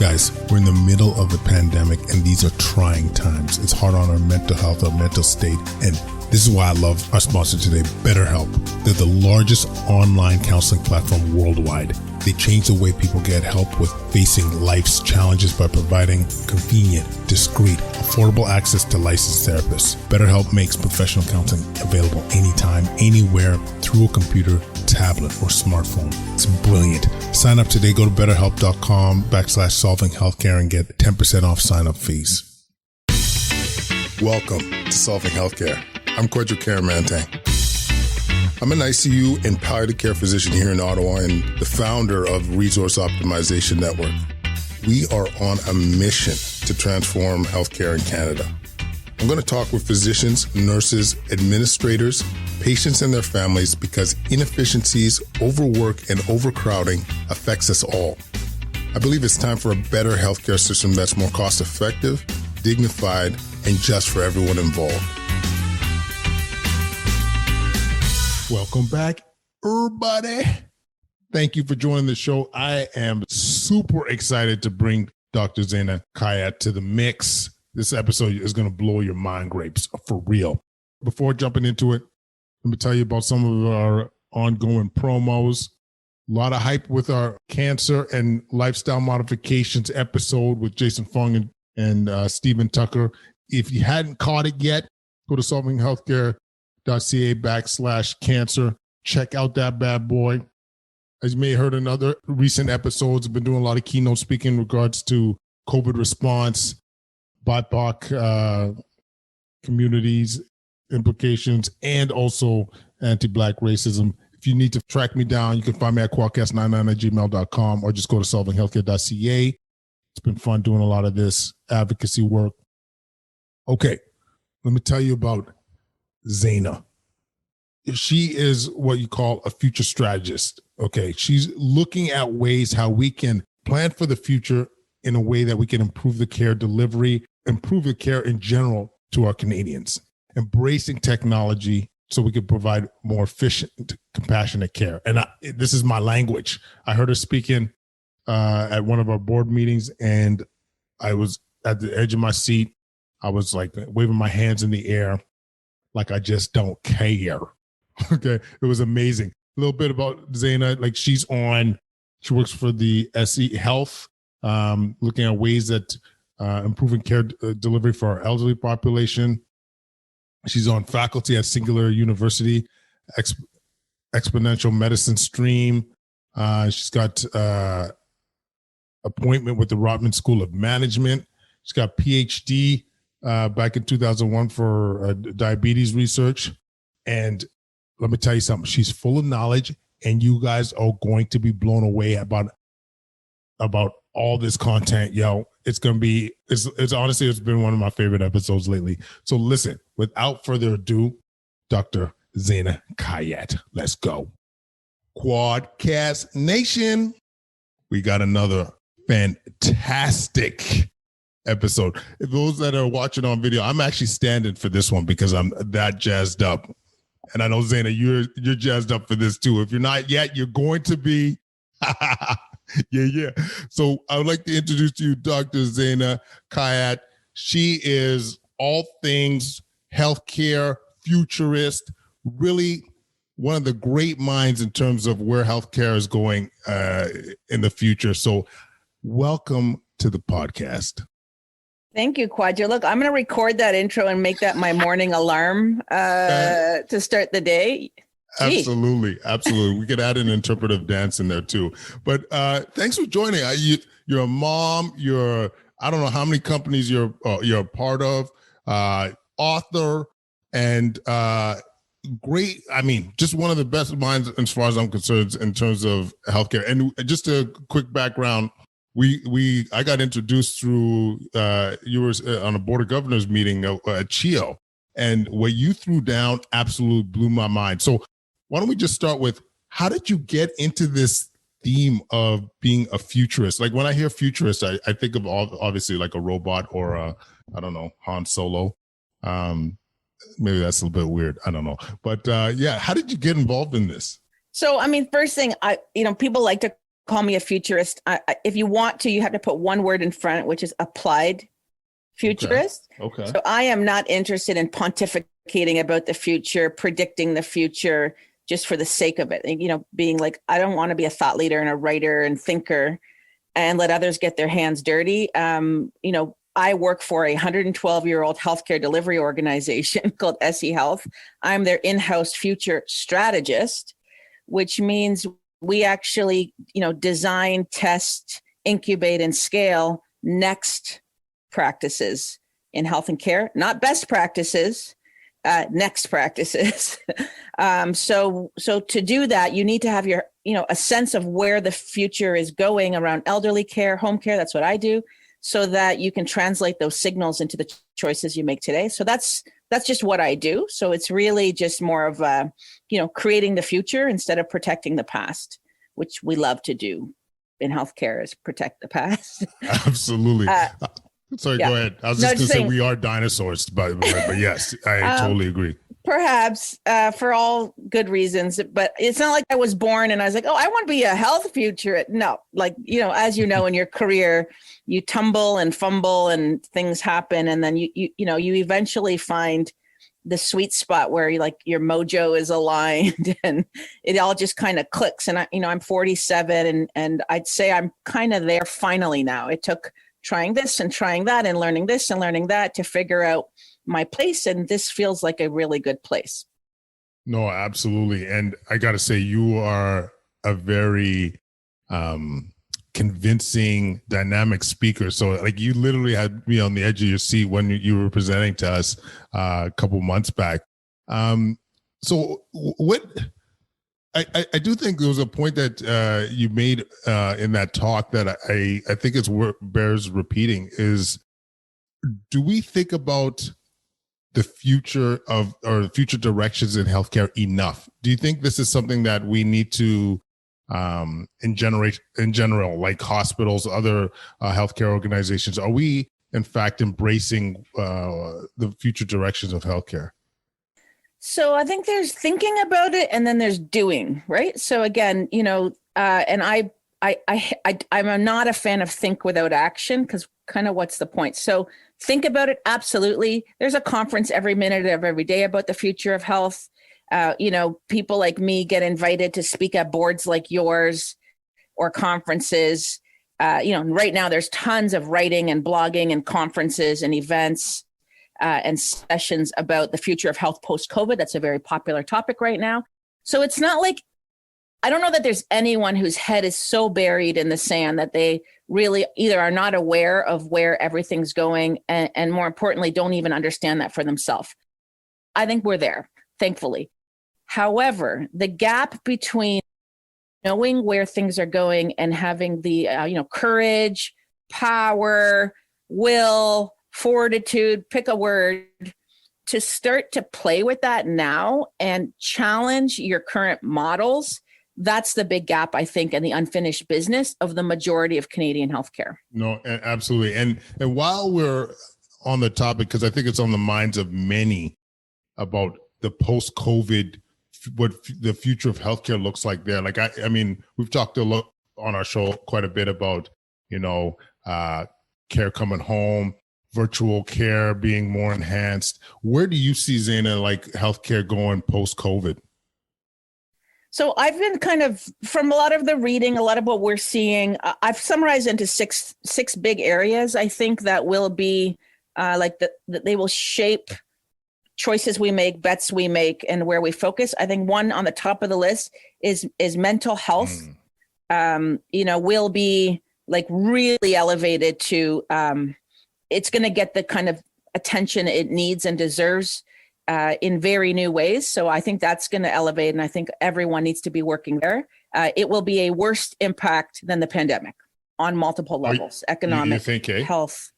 Guys, we're in the middle of the pandemic and these are trying times. It's hard on our mental health, our mental state, and this is why I love our sponsor today, BetterHelp. They're the largest online counseling platform worldwide. They change the way people get help with facing life's challenges by providing convenient, discreet, affordable access to licensed therapists. BetterHelp makes professional counseling available anytime, anywhere, through a computer, tablet, or smartphone. It's brilliant. Sign up today. Go to betterhelp.com/solvinghealthcare and get 10% off sign-up fees. Welcome to Solving Healthcare. I'm Kwadwo Kyeremanteng. I'm an ICU and palliative care physician here in Ottawa and the founder of Resource Optimization Network. We are on a mission to transform healthcare in Canada. I'm going to talk with physicians, nurses, administrators, patients and their families because inefficiencies, overwork, and overcrowding affects us all. I believe it's time for a better healthcare system that's more cost-effective, dignified, and just for everyone involved. Welcome back, everybody. Thank you for joining the show. I am super excited to bring Dr. Zayna Khaya to the mix. This episode is going to blow your mind grapes for real. Before jumping into it, let me tell you about some of our ongoing promos. A lot of hype with our cancer and lifestyle modifications episode with Jason Fung and Stephen Tucker. If you hadn't caught it yet, go to solvinghealthcare.ca/cancer. Check out that bad boy. As you may have heard in other recent episodes, I've been doing a lot of keynote speaking in regards to COVID response, BIPOC communities, implications, and also anti-Black racism. If you need to track me down, you can find me at quadcast99@gmail.com or just go to solvinghealthcare.ca. It's been fun doing a lot of this advocacy work. Okay, let me tell you about Zayna. She is what you call a future strategist. Okay, she's looking at ways how we can plan for the future in a way that we can improve the care delivery, improve the care in general to our Canadians, embracing technology so we can provide more efficient, compassionate care. And this is my language. I heard her speaking at one of our board meetings, and I was at the edge of my seat. I was like waving my hands in the air like I just don't care. Okay, it was amazing. A little bit about Zayna, like she works for the SE Health, looking at ways that improving care delivery for our elderly population. She's on faculty at Singular University, Exponential Medicine Stream. She's got appointment with the Rotman School of Management. She's got PhD back in 2001 for diabetes research. And let me tell you something. She's full of knowledge, and you guys are going to be blown away about all this content. Yo, it's honestly, it's been one of my favorite episodes lately. So listen, without further ado, Dr. Zayna Khaya. Let's go. Quadcast Nation. We got another fantastic episode. If those that are watching on video, I'm actually standing for this one because I'm that jazzed up. And I know, Zayna, you're jazzed up for this too. If you're not yet, you're going to be. Yeah. So I would like to introduce to you Dr. Zayna Khaya. She is all things healthcare, futurist, really one of the great minds in terms of where healthcare is going in the future. So welcome to the podcast. Thank you, Kwadwo. Look, I'm going to record that intro and make that my morning alarm to start the day. Gee. Absolutely. We could add an interpretive dance in there too. But thanks for joining. You're a mom. I don't know how many companies you're a part of. Author and great. I mean, just one of the best minds as far as I'm concerned in terms of healthcare. And just a quick background. I got introduced through you were on a board of governors meeting at CHIO, and what you threw down absolutely blew my mind. So why don't we just start with, how did you get into this theme of being a futurist? Like when I hear futurist, I think of obviously like a robot or I don't know, Han Solo. Maybe that's a little bit weird. I don't know. But yeah, how did you get involved in this? So, I mean, first thing, people like to call me a futurist. If you want to, you have to put one word in front, which is applied futurist. Okay. So I am not interested in pontificating about the future, predicting the future just for the sake of it. You know, being like, I don't want to be a thought leader and a writer and thinker and let others get their hands dirty. You know, I work for a 112-year-old healthcare delivery organization called SE Health. I'm their in-house future strategist, which means we actually, you know, design, test, incubate, and scale next practices in health and care, not best practices, next practices. So to do that, you need to have your, you know, a sense of where the future is going around elderly care, home care. That's what I do, so that you can translate those signals into the choices you make today. So that's just what I do. So it's really just more of you know, creating the future instead of protecting the past, which we love to do in healthcare, is protect the past. Absolutely. Sorry, yeah. Go ahead. I was just going to say we are dinosaurs, but yes, I totally agree. Perhaps for all good reasons, but it's not like I was born and I was like, oh, I want to be a health futurist. No, like, you know, as you know, in your career, you tumble and fumble and things happen. And then you eventually find the sweet spot where your mojo is aligned and it all just kind of clicks. And I'm 47 and I'd say I'm kind of there finally now. It took trying this and trying that and learning this and learning that to figure out my place. And this feels like a really good place. No, absolutely. And I got to say, you are a very convincing, dynamic speaker. So like you literally had me on the edge of your seat when you were presenting to us a couple months back. So what I do think there was a point that you made in that talk that I think bears repeating is, do we think about the future or the future directions in healthcare enough? Do you think this is something that we need to, in general, like hospitals, other healthcare organizations, are we in fact embracing the future directions of healthcare? So I think there's thinking about it and then there's doing, right? So again, and I'm not a fan of think without action, because kind of what's the point? So think about it. Absolutely. There's a conference every minute of every day about the future of health. People like me get invited to speak at boards like yours or conferences. Right now there's tons of writing and blogging and conferences and events and sessions about the future of health post-COVID. That's a very popular topic right now. So it's not like, I don't know that there's anyone whose head is so buried in the sand that they really either are not aware of where everything's going and more importantly, don't even understand that for themselves. I think we're there, thankfully. However, the gap between knowing where things are going and having the courage, power, will, fortitude, pick a word, to start to play with that now and challenge your current models. That's the big gap, I think, in the unfinished business of the majority of Canadian healthcare. No, absolutely. And while we're on the topic, because I think it's on the minds of many about the post-COVID, what the future of healthcare looks like there. Like, I mean, we've talked a lot on our show quite a bit about, care coming home, virtual care being more enhanced. Where do you see, Zayna, like healthcare going post-COVID? So I've been kind of, from a lot of the reading, a lot of what we're seeing, I've summarized into six big areas. I think that will be that they will shape choices we make, bets we make, and where we focus. I think one on the top of the list is mental health. Will be like really elevated to, it's going to get the kind of attention it needs and deserves in very new ways. So I think that's going to elevate, and I think everyone needs to be working there. It will be a worse impact than the pandemic on multiple levels, economic, you think, health.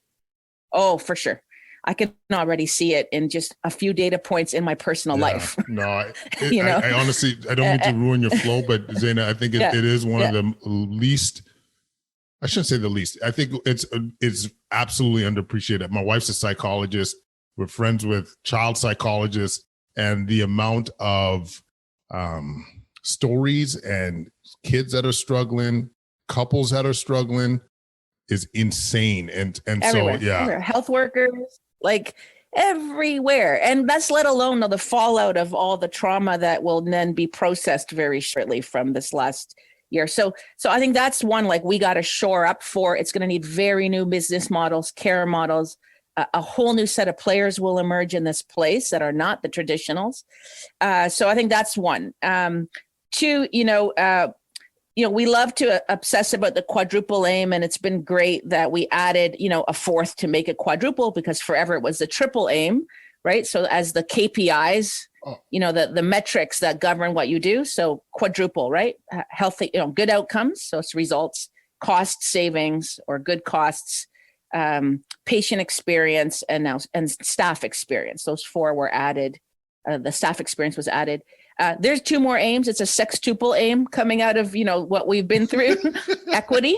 Oh, for sure. I can already see it in just a few data points in my personal life. No, I honestly, I don't mean to ruin your flow, but Zayna, I think it is one of the least, I shouldn't say the least. I think it's absolutely underappreciated. My wife's a psychologist. We're friends with child psychologists, and the amount of stories and kids that are struggling couples that are struggling is insane. And Everywhere. so, yeah. Everywhere. Health workers, like everywhere. And that's let alone the fallout of all the trauma that will then be processed very shortly from this last year. So I think that's one, like we got to shore up for. It's going to need very new business models, care models. A whole new set of players will emerge in this place that are not the traditionals. So I think that's one. Two, we love to obsess about the quadruple aim, and it's been great that we added, a fourth to make it quadruple, because forever it was the triple aim, right? So as the KPIs, the metrics that govern what you do. So quadruple, right? Healthy, good outcomes. So it's results, cost savings or good costs, patient experience, and staff experience. Those four were added. The staff experience was added. There's two more aims. It's a sextuple aim coming out of, what we've been through. Equity.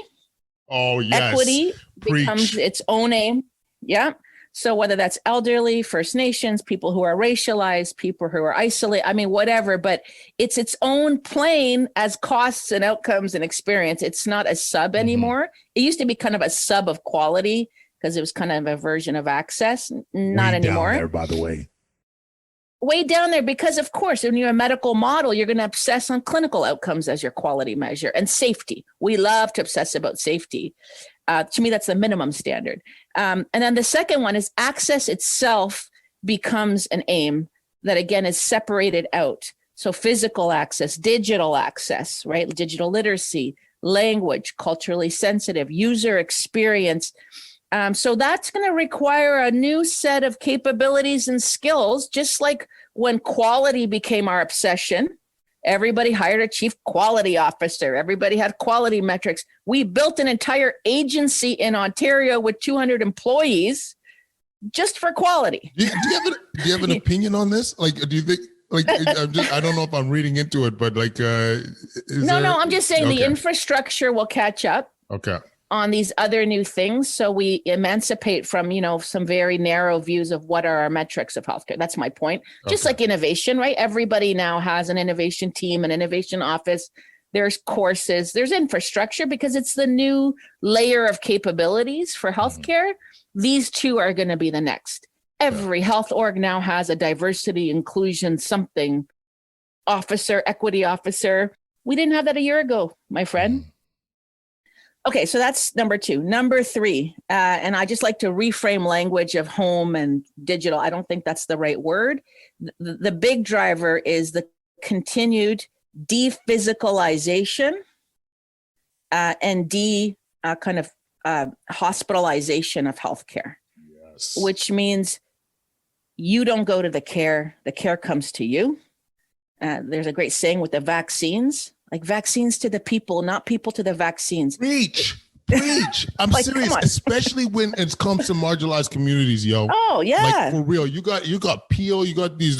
Oh, yes. Equity Preach. becomes its own aim. Yeah. So whether that's elderly, First Nations, people who are racialized, people who are isolated, whatever, but it's its own plane as costs and outcomes and experience. It's not a sub anymore. It used to be kind of a sub of quality because it was kind of a version of access. Not Way anymore. Down there, by the way. Way down there, because of course, when you're a medical model, you're going to obsess on clinical outcomes as your quality measure, and safety. We love to obsess about safety. To me, that's the minimum standard. And then the second one is access itself becomes an aim that, again, is separated out. So physical access, digital access, right? Digital literacy, language, culturally sensitive, user experience. So that's going to require a new set of capabilities and skills, just like when quality became our obsession. Everybody hired a chief quality officer. Everybody had quality metrics. We built an entire agency in Ontario with 200 employees just for quality. Do you have an opinion on this? Like, do you think, like, I don't know if I'm reading into it, but like, No, I'm just saying the infrastructure will catch up. Okay. On these other new things. So we emancipate from, some very narrow views of what are our metrics of healthcare. That's my point. Just like innovation, right? Everybody now has an innovation team, an innovation office. There's courses, there's infrastructure, because it's the new layer of capabilities for healthcare. These two are going to be the next. Every health org now has a diversity, inclusion, something officer, equity officer. We didn't have that a year ago, my friend. Okay, so that's number two. Number three, and I just like to reframe language of home and digital. I don't think that's the right word. The big driver is the continued dephysicalization and hospitalization of healthcare, which means you don't go to the care comes to you. There's a great saying with the vaccines. Like vaccines to the people, not people to the vaccines. Preach. I'm like, serious, especially when it comes to marginalized communities, yo. Oh yeah, like for real. You got Peel, you got these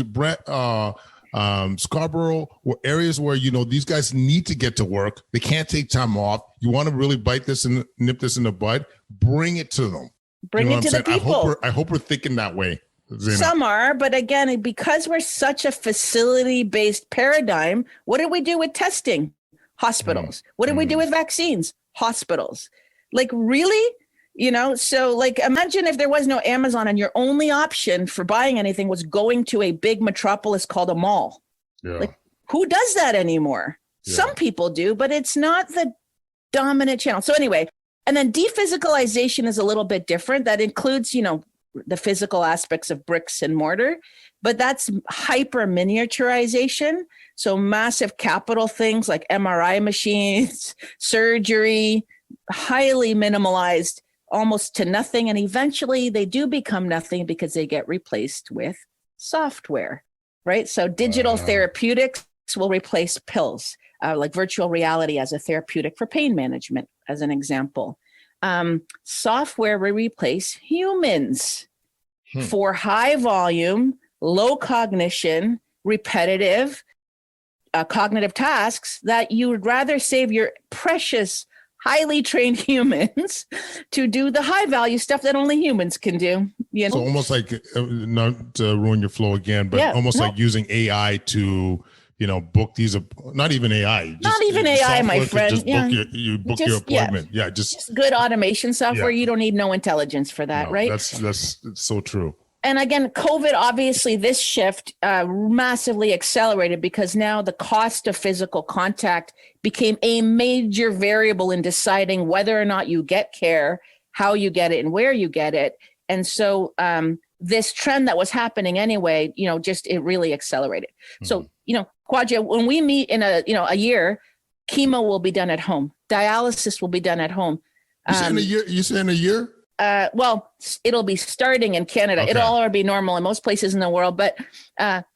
Scarborough areas where these guys need to get to work. They can't take time off. You want to really bite this and nip this in the bud. Bring it to them. Bring it to the people. I hope we're thinking that way. Zayna. Some are, but again, because we're such a facility-based paradigm, what did we do with testing? Hospitals. What did we do with vaccines? Hospitals. Like, really? So like, imagine if there was no Amazon and your only option for buying anything was going to a big metropolis called a mall. Yeah. Like, who does that anymore? Yeah. Some people do, but it's not the dominant channel. So anyway, and then dephysicalization is a little bit different. That includes, the physical aspects of bricks and mortar, but that's hyper miniaturization. So massive capital things like MRI machines, surgery, highly minimalized, almost to nothing. And eventually they do become nothing because they get replaced with software, right? So digital therapeutics will replace pills, like virtual reality as a therapeutic for pain management, as an example. Software will replace humans for high volume, low cognition, repetitive cognitive tasks that you would rather save your precious, highly trained humans to do the high value stuff that only humans can do. So almost like, not to ruin your flow again, but like using AI to book these, not even AI. Not even AI, my friend. Just book your appointment. Yeah, just good automation software. Yeah. You don't need no intelligence for that, right? That's so true. And again, COVID, obviously, this shift massively accelerated because now the cost of physical contact became a major variable in deciding whether or not you get care, how you get it, and where you get it. And so this trend that was happening anyway, it really accelerated. Mm-hmm. So, Kwadwo, when we meet in a year, chemo will be done at home. Dialysis will be done at home. You saying a year? Well, it'll be starting in Canada. Okay. It'll all be normal in most places in the world, but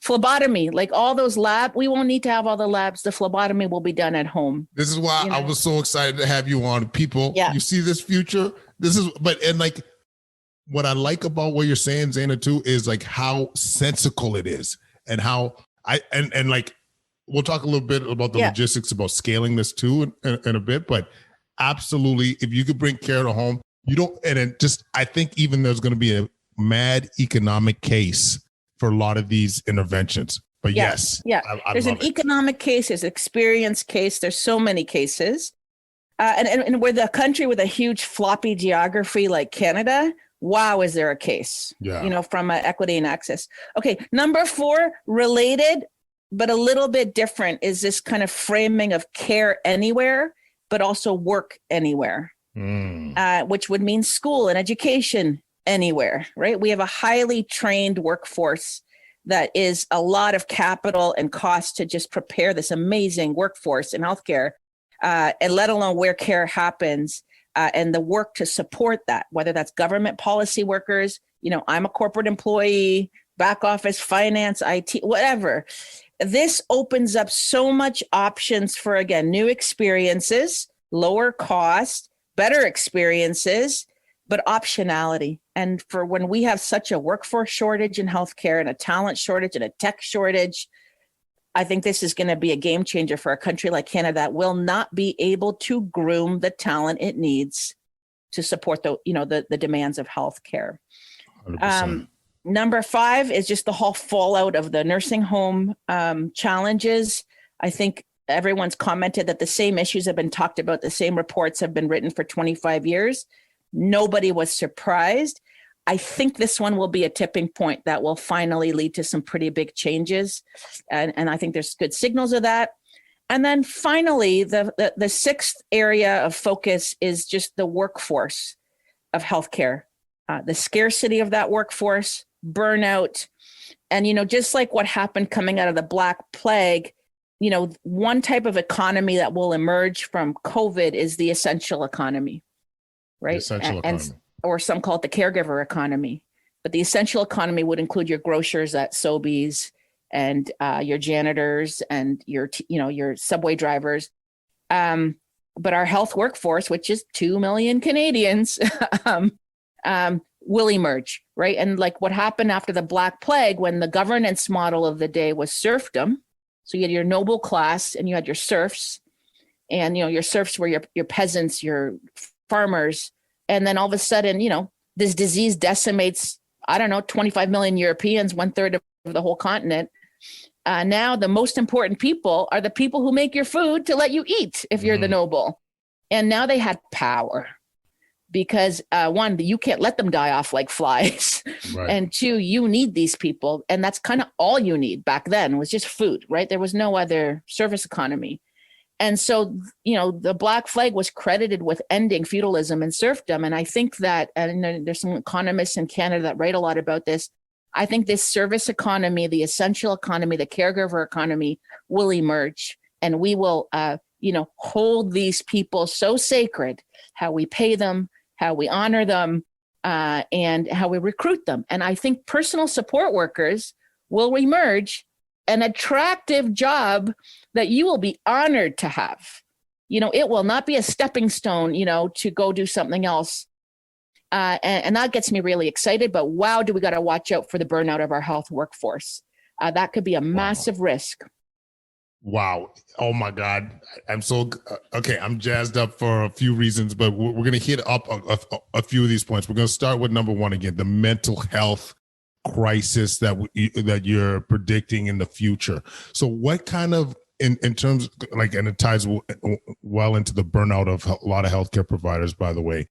phlebotomy, like all those we won't need to have all the labs. The phlebotomy will be done at home. This is why I was so excited to have you on. People, you see this future. What I like about what you're saying, Zayna, too, is like how sensical it is, and how we'll talk a little bit about the logistics about scaling this too in a bit, but absolutely, if you could bring care to home. I think even there's going to be a mad economic case for a lot of these interventions. But yes, I there's an economic case, there's an experience case. There's so many cases. And we're the country with a huge floppy geography like Canada. Wow, is there a case? Yeah. From equity and access. Okay, number 4, related, but a little bit different, is this kind of framing of care anywhere, but also work anywhere. Which would mean school and education anywhere, right? We have a highly trained workforce that is a lot of capital and cost to just prepare this amazing workforce in healthcare, and let alone where care happens, and the work to support that, whether that's government policy workers, I'm a corporate employee, back office, finance, IT, whatever. This opens up so much options for, again, new experiences, lower cost, better experiences, but optionality. And for when we have such a workforce shortage in healthcare and a talent shortage and a tech shortage, I think this is going to be a game changer for a country like Canada that will not be able to groom the talent it needs to support the demands of healthcare. Number 5 is just the whole fallout of the nursing home challenges. I think everyone's commented that the same issues have been talked about. The same reports have been written for 25 years. Nobody was surprised. I think this one will be a tipping point that will finally lead to some pretty big changes. And I think there's good signals of that. And then finally, the 6th area of focus is just the workforce of healthcare, the scarcity of that workforce, burnout. And, just like what happened coming out of the Black Plague, one type of economy that will emerge from COVID is the essential economy, right? The essential economy. Or some call it the caregiver economy. But the essential economy would include your grocers at Sobeys and your janitors and your subway drivers. But our health workforce, which is 2 million Canadians, will emerge, right? And like what happened after the Black Plague, when the governance model of the day was serfdom. So you had your noble class and you had your serfs, and, your serfs were your peasants, your farmers. And then all of a sudden, this disease decimates, 25 million Europeans, 1/3 of the whole continent. Now the most important people are the people who make your food to let you eat if you're the noble. And now they had power because 1, you can't let them die off like flies. Right. And 2, you need these people. And that's kind of all you need back then was just food, right? There was no other service economy. And so, the Black Flag was credited with ending feudalism and serfdom. And I think that, and there's some economists in Canada that write a lot about this, I think this service economy, the essential economy, the caregiver economy will emerge. And we will, hold these people so sacred, how we pay them, how we honor them, and how we recruit them. And I think personal support workers will emerge, an attractive job that you will be honored to have. It will not be a stepping stone, to go do something else. And that gets me really excited. But wow, do we got to watch out for the burnout of our health workforce. That could be a massive risk. Wow. Oh my God. I'm so, okay. I'm jazzed up for a few reasons, but we're going to hit up a few of these points. We're going to start with number 1 again, the mental health crisis that you're predicting in the future. So what kind of, in terms, like, and it ties well into the burnout of a lot of healthcare providers, by the way,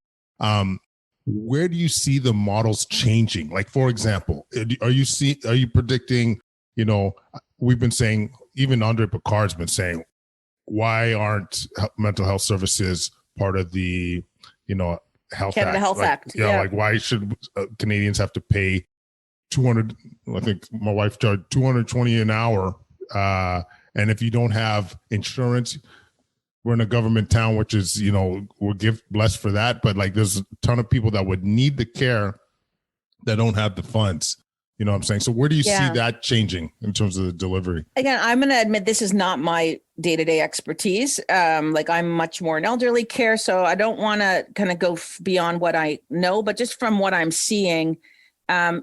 where do you see the models changing? Like, for example, are you predicting, we've been saying, even Andre Picard's been saying, why aren't mental health services part of the, Health Canada Act? Health Act. Yeah, like, why should Canadians have to pay 200? I think my wife charged $220 an hour. And if you don't have insurance, we're in a government town, which is, we're blessed for that. But like, there's a ton of people that would need the care that don't have the funds. You know what I'm saying? So where do you see that changing in terms of the delivery? Again, I'm going to admit this is not my day-to-day expertise. Like, I'm much more in elderly care, so I don't want to kind of go beyond what I know, but just from what I'm seeing,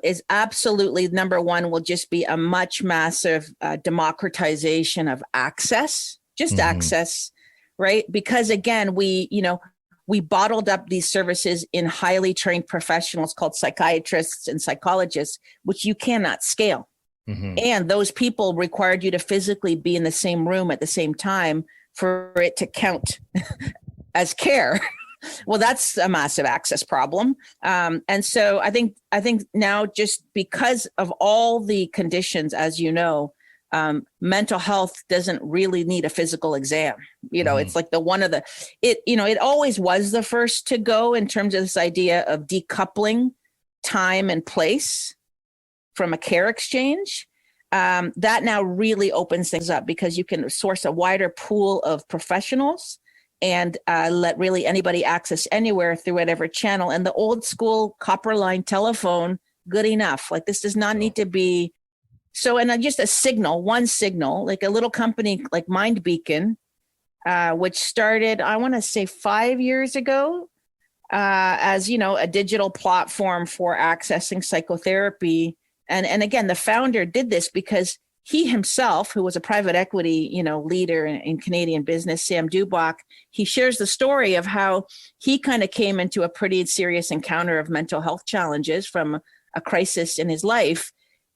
is absolutely number one will just be a much massive democratization of access, access, right? Because again, we bottled up these services in highly trained professionals called psychiatrists and psychologists, which you cannot scale. And those people required you to physically be in the same room at the same time for it to count as care. Well, that's a massive access problem. And so I think now, just because of all the conditions, as mental health doesn't really need a physical exam. It's like it always was the first to go in terms of this idea of decoupling time and place from a care exchange. That now really opens things up, because you can source a wider pool of professionals and let really anybody access anywhere through whatever channel. And the old school copper line telephone, good enough. Like, this does not need to be. So, and just one signal, like a little company like Mind Beacon, which started, I want to say 5 years ago, as, a digital platform for accessing psychotherapy. And again, the founder did this because he himself, who was a private equity, leader in Canadian business, Sam Dubach, he shares the story of how he kind of came into a pretty serious encounter of mental health challenges from a crisis in his life.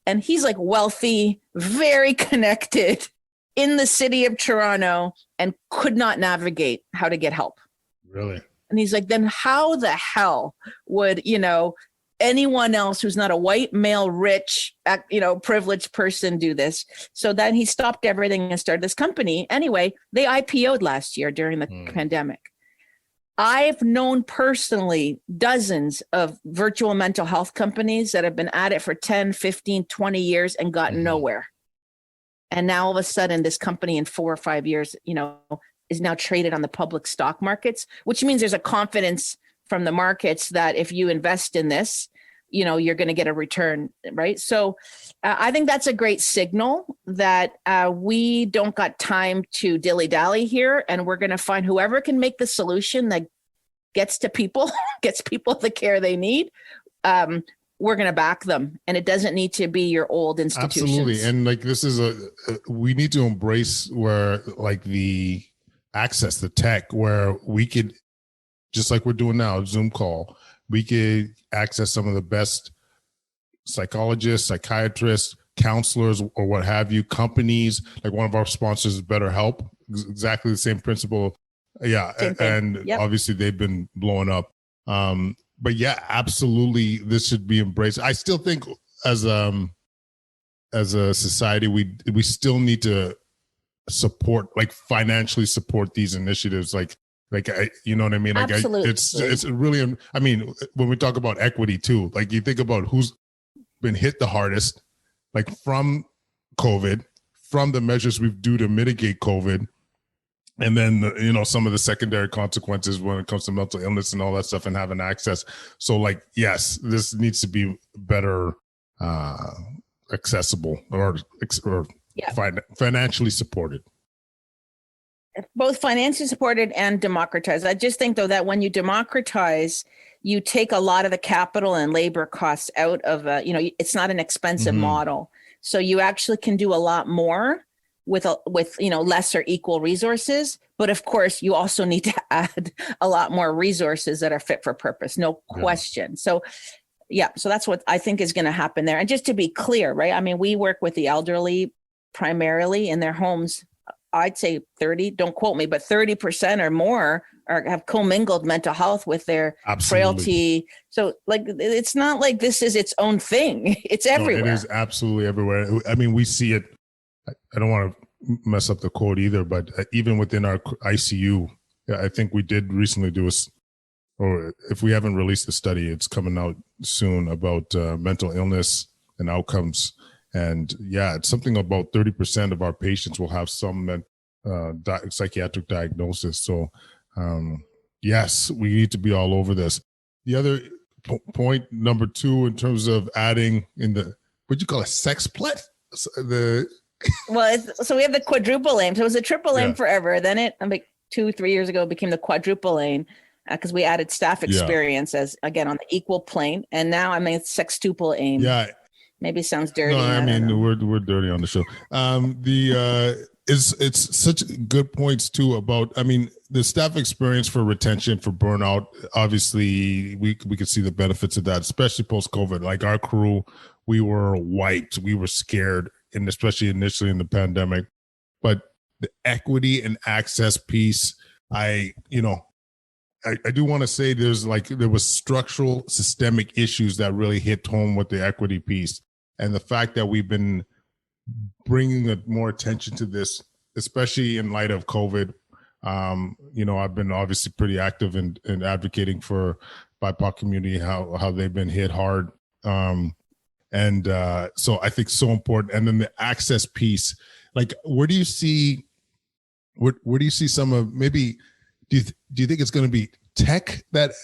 And he's like wealthy, very connected in the city of Toronto, and could not navigate how to get help. Really? And he's like, then how the hell would, anyone else who's not a white, male, rich, privileged person do this? So then he stopped everything and started this company. Anyway, they IPO'd last year during the pandemic. I've known personally dozens of virtual mental health companies that have been at it for 10, 15, 20 years and gotten nowhere. And now all of a sudden, this company in 4 or 5 years, is now traded on the public stock markets, which means there's a confidence from the markets that if you invest in this, you're going to get a return, right? So I think that's a great signal that we don't got time to dilly-dally here, and we're going to find whoever can make the solution that gets to people, gets people the care they need. We're going to back them, and it doesn't need to be your old institutions. Absolutely. And like, this is we need to embrace where, like, the access, the tech, where we could, just like we're doing now, Zoom call, we could access some of the best psychologists, psychiatrists, counselors, or what have you, companies. Like, one of our sponsors is BetterHelp, exactly the same principle. Yeah. And obviously they've been blowing up. But yeah, absolutely, this should be embraced. I still think as a society, we still need to support, like, financially support these initiatives. Like, you know what I mean? Like, absolutely. It's really, I mean, when we talk about equity too, like, you think about who's been hit the hardest, like, from COVID, from the measures we do to mitigate COVID, and then, some of the secondary consequences when it comes to mental illness and all that stuff, and having access. So, like, yes, this needs to be better accessible or financially supported. Both financially supported and democratized. I just think, though, that when you democratize, you take a lot of the capital and labor costs out of, it's not an expensive model. So you actually can do a lot more with less or equal resources. But of course, you also need to add a lot more resources that are fit for purpose. No question. So yeah, so that's what I think is going to happen there. And just to be clear, right? I mean, we work with the elderly primarily in their homes. I'd say 30, don't quote me, but 30% or more have commingled mental health with their frailty. So like, it's not like this is its own thing. It's everywhere. No, it is absolutely everywhere. I mean, we see it. I don't want to mess up the quote either, but even within our ICU, I think we did recently do or if we haven't released the study, it's coming out soon about mental illness and outcomes. And yeah, it's something about 30% of our patients will have some psychiatric diagnosis. So yes, we need to be all over this. The other point, number 2, in terms of adding in the, what do you call a sexplet? Well, so we have the quadruple aim. So it was a triple aim forever. Then it, like 2-3 years ago, it became the quadruple aim because we added staff experience as, again, on the equal plane. And now I mean, it's sextuple aim. Yeah. Maybe it sounds dirty. No, I mean, we're dirty on the show. It's such good points too about, I mean, the staff experience for retention, for burnout. Obviously, we could see the benefits of that, especially post-COVID. Like our crew, we were wiped, we were scared, and especially initially in the pandemic. But the equity and access piece, I do want to say there was structural systemic issues that really hit home with the equity piece. And the fact that we've been bringing more attention to this, especially in light of COVID. I've been obviously pretty active in advocating for BIPOC community, how they've been hit hard. So I think so important. And then the access piece, like, where do you see some of, maybe, do you think it's going to be tech that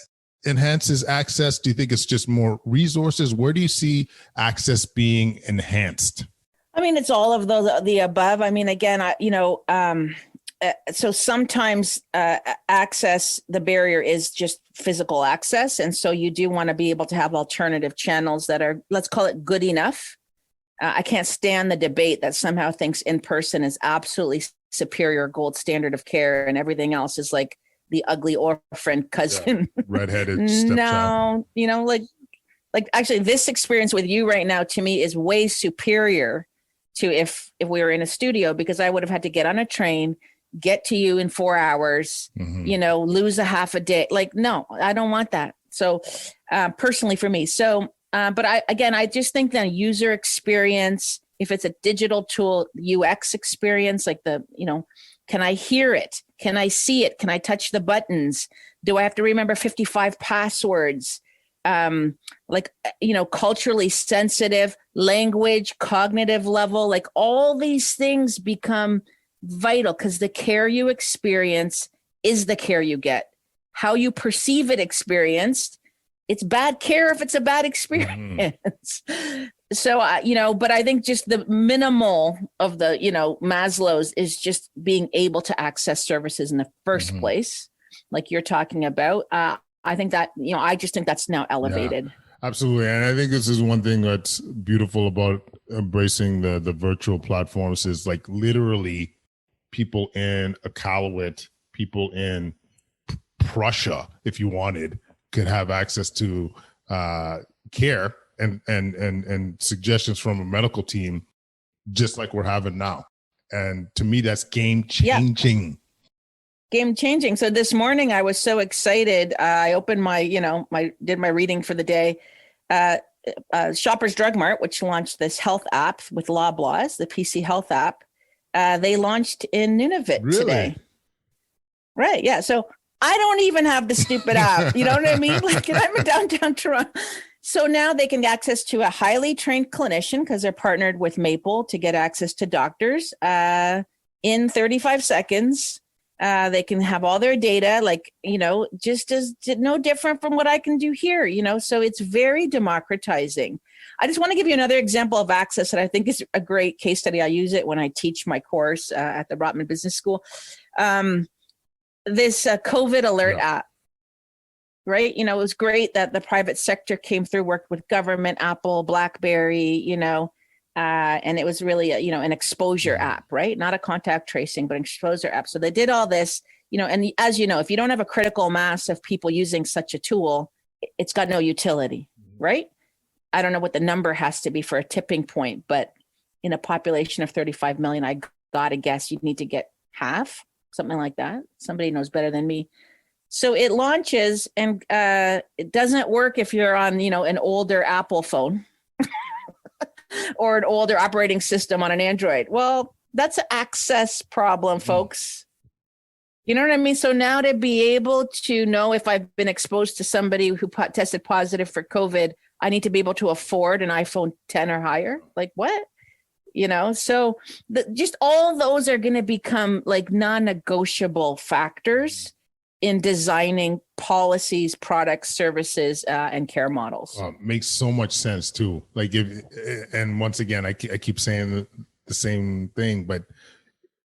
enhances access? Do you think it's just more resources? Where do you see access being enhanced? I mean, it's all of the above. I mean, again, so sometimes access, the barrier is just physical access. And so you do want to be able to have alternative channels that are, let's call it, good enough. I can't stand the debate that somehow thinks in person is absolutely superior, gold standard of care, and everything else is like the ugly orphan cousin. Yeah, redheaded stepchild. No, like actually this experience with you right now to me is way superior to if we were in a studio, because I would have had to get on a train, get to you in 4 hours, lose a half a day. Like, no, I don't want that. So personally for me. So, but I just think that user experience, if it's a digital tool, UX experience, like can I hear it? Can I see it? Can I touch the buttons? Do I have to remember 55 passwords? Culturally sensitive language, cognitive level, like all these things become vital because the care you experience is the care you get. How you perceive it experienced, it's bad care if it's a bad experience. So, but I think just the minimal of the, Maslow's is just being able to access services in the first place, like you're talking about. I think that, I just think that's now elevated. Yeah, absolutely. And I think this is one thing that's beautiful about embracing the virtual platforms is like literally people in Iqaluit, people in Prussia, if you wanted, could have access to care and suggestions from a medical team, just like we're having now. And to me, that's game changing. Yeah. Game changing. So this morning I was so excited. I opened did my reading for the day. Shoppers Drug Mart, which launched this health app with Loblaws, the PC Health app. They launched in Nunavut today. Right. Yeah. So I don't even have the stupid app. You know what I mean? Like, I'm in downtown Toronto. So now they can get access to a highly trained clinician because they're partnered with Maple to get access to doctors in 35 seconds. They can have all their data, just as no different from what I can do here, so it's very democratizing. I just want to give you another example of access that I think is a great case study. I use it when I teach my course at the Rotman Business School. This COVID alert app, right? It was great that the private sector came through, worked with government, Apple, BlackBerry, and it was really an exposure app, right? Not a contact tracing, but an exposure app. So they did all this, and as you know, if you don't have a critical mass of people using such a tool, it's got no utility, right? I don't know what the number has to be for a tipping point, but in a population of 35 million, I gotta guess you'd need to get half, something like that. Somebody knows better than me. So it launches, and it doesn't work if you're on, an older Apple phone or an older operating system on an Android. Well, that's an access problem, folks. You know what I mean? So now to be able to know if I've been exposed to somebody who tested positive for COVID, I need to be able to afford an iPhone 10 or higher. Like what? So just all those are going to become like non-negotiable factors in designing policies, products, services, and care models. Makes so much sense too. Like and once again, I keep saying the same thing, but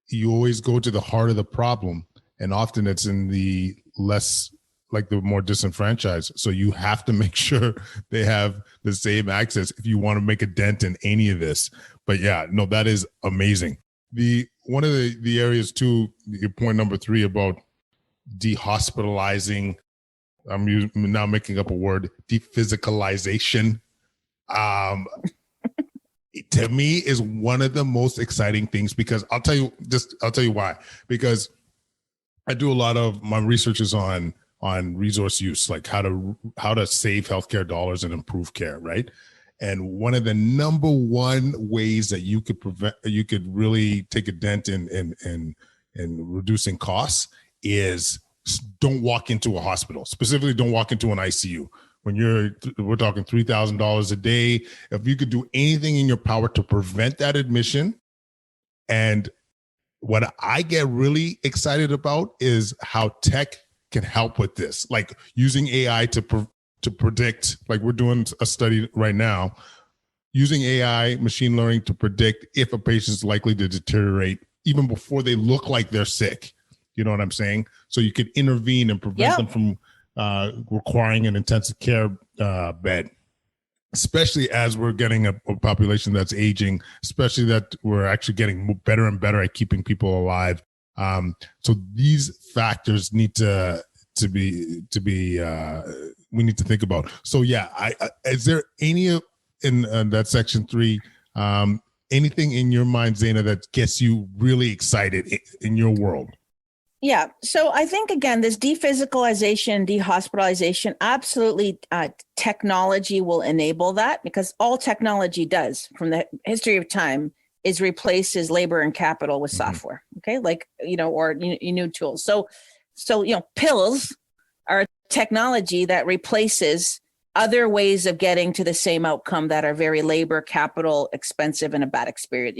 you always go to the heart of the problem, and often it's in the less, like the more disenfranchised. So you have to make sure they have the same access if you want to make a dent in any of this. But yeah, no, that is amazing. One of the areas too, your point number 3 about dehospitalizing, I'm now making up a word, dephysicalization, to me is one of the most exciting things, because I'll tell you why. Because I do a lot of my research is on resource use, like how to save healthcare dollars and improve care, right? And one of the number one ways that you could really take a dent in reducing costs is don't walk into a hospital. Specifically, don't walk into an ICU. When we're talking $3,000 a day, if you could do anything in your power to prevent that admission. And what I get really excited about is how tech can help with this, like using AI to predict, like we're doing a study right now, using AI, machine learning to predict if a patient's likely to deteriorate even before they look like they're sick. You know what I'm saying? So you could intervene and prevent them from requiring an intensive care bed, especially as we're getting a population that's aging, especially that we're actually getting better and better at keeping people alive. So these factors need to be we need to think about. So yeah, is there any in that section 3, anything in your mind, Zayna, that gets you really excited in your world? Yeah. So I think, again, this dephysicalization, dehospitalization, absolutely technology will enable that, because all technology does from the history of time is replaces labor and capital with software. Okay. Like, or new tools. So, pills are technology that replaces other ways of getting to the same outcome that are very labor, capital, expensive, and a bad experience.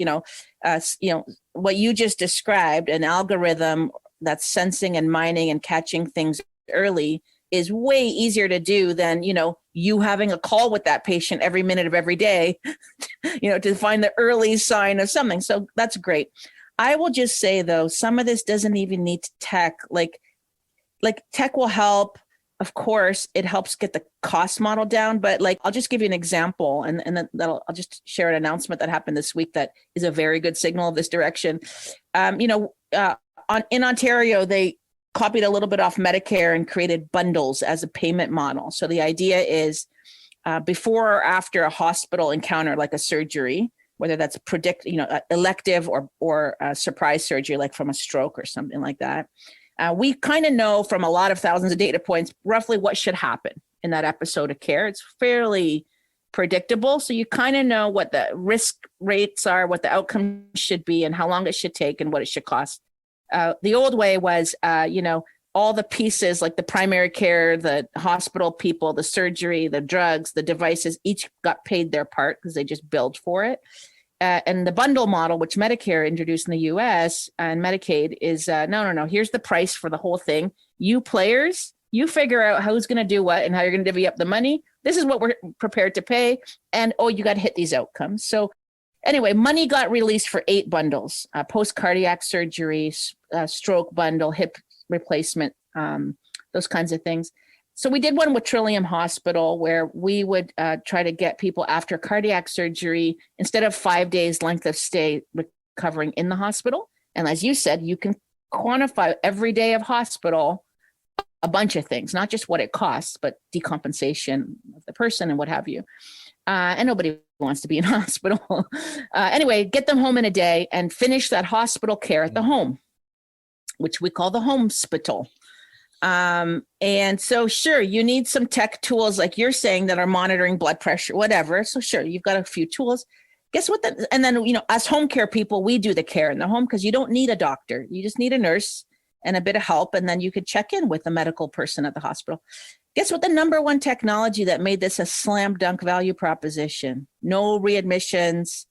What you just described, an algorithm that's sensing and mining and catching things early, is way easier to do than, you having a call with that patient every minute of every day, to find the early sign of something. So that's great. I will just say, though, some of this doesn't even need tech. Like tech will help. Of course, it helps get the cost model down. But I'll just give you an example, and then I'll just share an announcement that happened this week that is a very good signal of this direction. In Ontario, they copied a little bit off Medicare and created bundles as a payment model. So the idea is before or after a hospital encounter, like a surgery, whether that's elective or surprise surgery, like from a stroke or something like that, we kind of know from a lot of thousands of data points roughly what should happen in that episode of care. It's fairly predictable. So you kind of know what the risk rates are, what the outcome should be, and how long it should take and what it should cost. The old way was, all the pieces, like the primary care, the hospital people, the surgery, the drugs, the devices, each got paid their part because they just billed for it. And the bundle model, which Medicare introduced in the US and Medicaid, is no. Here's the price for the whole thing. You players, you figure out who's going to do what and how you're going to divvy up the money. This is what we're prepared to pay. And, you got to hit these outcomes. So anyway, money got released for 8 bundles, post-cardiac surgery, stroke bundle, hip replacement, those kinds of things. So we did one with Trillium Hospital where we would try to get people after cardiac surgery, instead of 5 days length of stay recovering in the hospital. And as you said, you can quantify every day of hospital a bunch of things, not just what it costs, but decompensation of the person and what have you. And nobody wants to be in hospital. Anyway, get them home in a day and finish that hospital care at the home, which we call the homespital. And so sure, you need some tech tools like you're saying that are monitoring blood pressure, whatever. So sure, you've got a few tools. Guess what? And then, as home care people, we do the care in the home because you don't need a doctor. You just need a nurse and a bit of help. And then you could check in with a medical person at the hospital. Guess what? The number one technology that made this a slam dunk value proposition, no readmissions,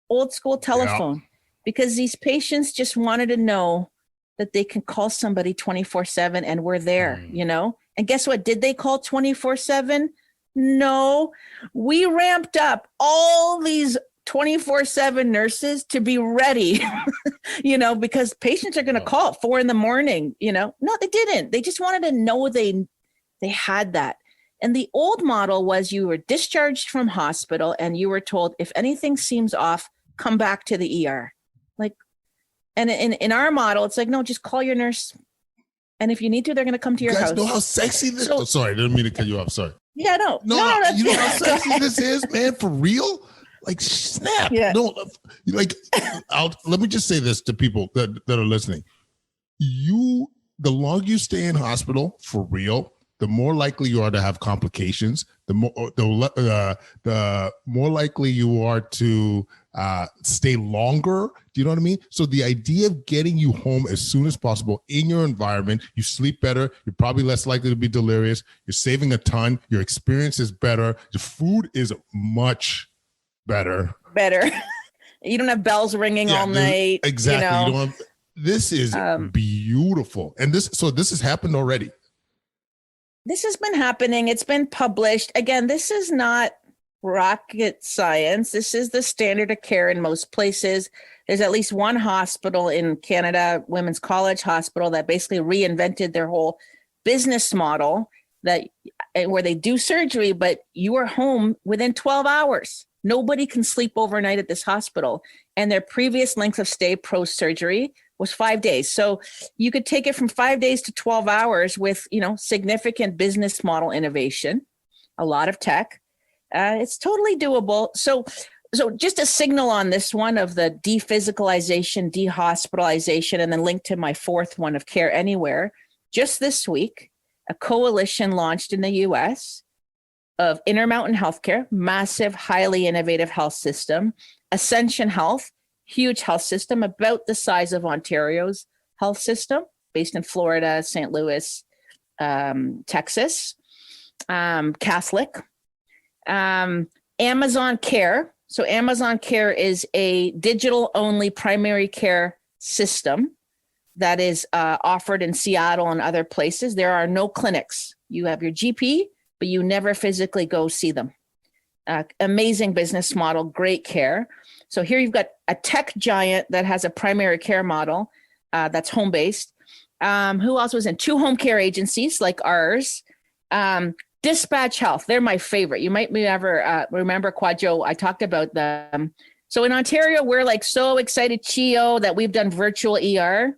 old school telephone, because these patients just wanted to know that they can call somebody 24/7 and we're there, And guess what? Did they call 24/7? No, we ramped up all these 24/7 nurses to be ready, because patients are going to call at 4 a.m. No, they didn't. They just wanted to know they had that. And the old model was you were discharged from hospital and you were told, if anything seems off, come back to the ER. And in our model, it's like, no, just call your nurse. And if you need to, they're going to come to your house. You guys know how sexy this is? Sorry, I didn't mean to cut you off. Sorry. Yeah, no. You know how sexy this is, man, for real? Like, snap. Yeah. No, let me just say this to people that are listening. The longer you stay in hospital, for real, the more likely you are to have complications, the more likely you are to stay longer. Do you know what I mean? So the idea of getting you home as soon as possible in your environment, you sleep better, you're probably less likely to be delirious, you're saving a ton, your experience is better, your food is much better. You don't have bells ringing all night. Exactly. This is beautiful. And this has happened already. This has been happening. It's been published. Again, this is not rocket science. This is the standard of care in most places. There's at least one hospital in Canada, Women's College Hospital, that basically reinvented their whole business model where they do surgery, but you are home within 12 hours. Nobody can sleep overnight at this hospital. And their previous length of stay post-surgery was 5 days. So you could take it from 5 days to 12 hours with, significant business model innovation, a lot of tech. It's totally doable. So just a signal on this one of the dephysicalization, dehospitalization, and then linked to my fourth one of Care Anywhere. Just this week, a coalition launched in the US of Intermountain Healthcare, massive, highly innovative health system, Ascension Health, huge health system, about the size of Ontario's health system, based in Florida, St. Louis, Texas, Catholic, Amazon Care. So Amazon Care is a digital-only primary care system that is offered in Seattle and other places. There are no clinics. You have your GP, but you never physically go see them. Amazing business model, great care. So here you've got a tech giant that has a primary care model that's home-based. Who else was in? 2 home care agencies like ours. Dispatch Health, they're my favorite. You might remember Kwadwo. I talked about them. So in Ontario, we're like so excited, Chio, that we've done virtual ER,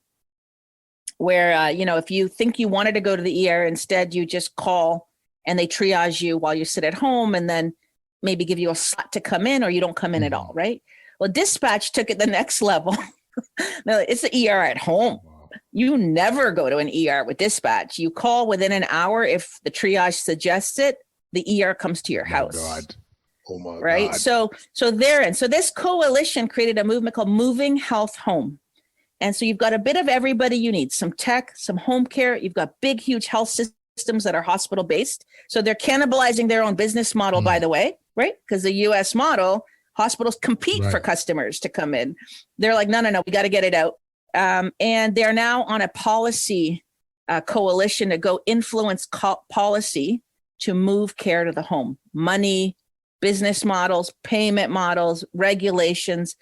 where, if you think you wanted to go to the ER, instead you just call and they triage you while you sit at home and then maybe give you a slot to come in or you don't come in at all, right? Well, Dispatch took it the next level. It's the ER at home. You never go to an ER with Dispatch. You call within an hour. If the triage suggests it, the ER comes to your house. Oh my God. Right. So therein. So this coalition created a movement called Moving Health Home. And so you've got a bit of everybody you need, some tech, some home care. You've got big, huge health systems that are hospital based. So they're cannibalizing their own business model, by the way, right? Because the US model, hospitals compete for customers to come in. They're like, no, we got to get it out. And they're now on a policy coalition to go influence policy to move care to the home. Money, business models, payment models, regulations.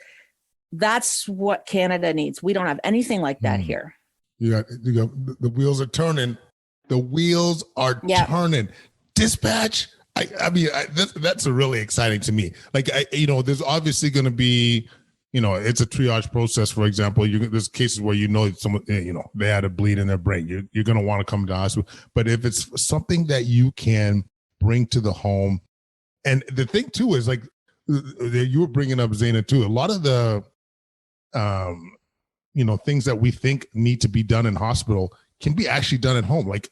That's what Canada needs. We don't have anything like that here. The wheels are turning. The wheels are turning. Dispatch. That's really exciting to me. There's obviously going to be, it's a triage process. For example, there's cases where someone, they had a bleed in their brain. You're going to want to come to the hospital. But if it's something that you can bring to the home, And the thing too is like you were bringing up Zayna too. A lot of the, things that we think need to be done in hospital can be actually done at home. Like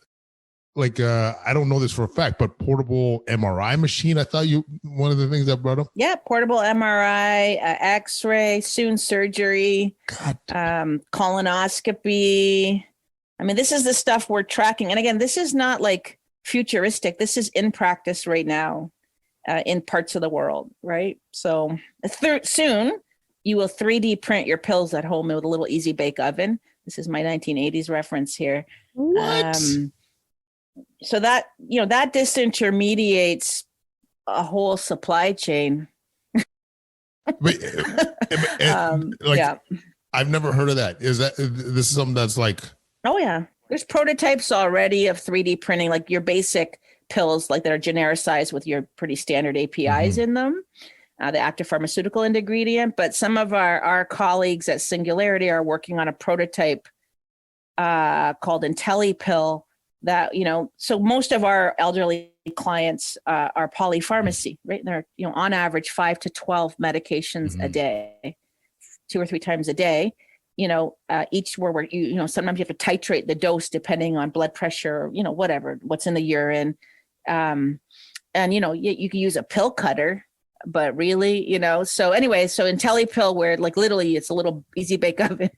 I don't know this for a fact, but portable MRI machine. I thought one of the things that brought up. Yeah, portable MRI, X-ray, soon surgery, colonoscopy. I mean, this is the stuff we're tracking. And again, this is not like futuristic. This is in practice right now in parts of the world, right? So soon you will 3D print your pills at home with a little easy bake oven. This is my 1980s reference here. What? So that, that disintermediates a whole supply chain. Yeah. I've never heard of that. This is something that's like, oh yeah, there's prototypes already of 3D printing, like your basic pills, like that are genericized with your pretty standard APIs in them, the active pharmaceutical ingredient. But some of our colleagues at Singularity are working on a prototype called IntelliPill that, so most of our elderly clients are polypharmacy, right? They're, on average 5 to 12 medications a day, 2 or 3 times a day, each where sometimes you have to titrate the dose depending on blood pressure, whatever, what's in the urine. And, you can use a pill cutter, but really, so anyway, so IntelliPill, where like literally it's a little easy bake oven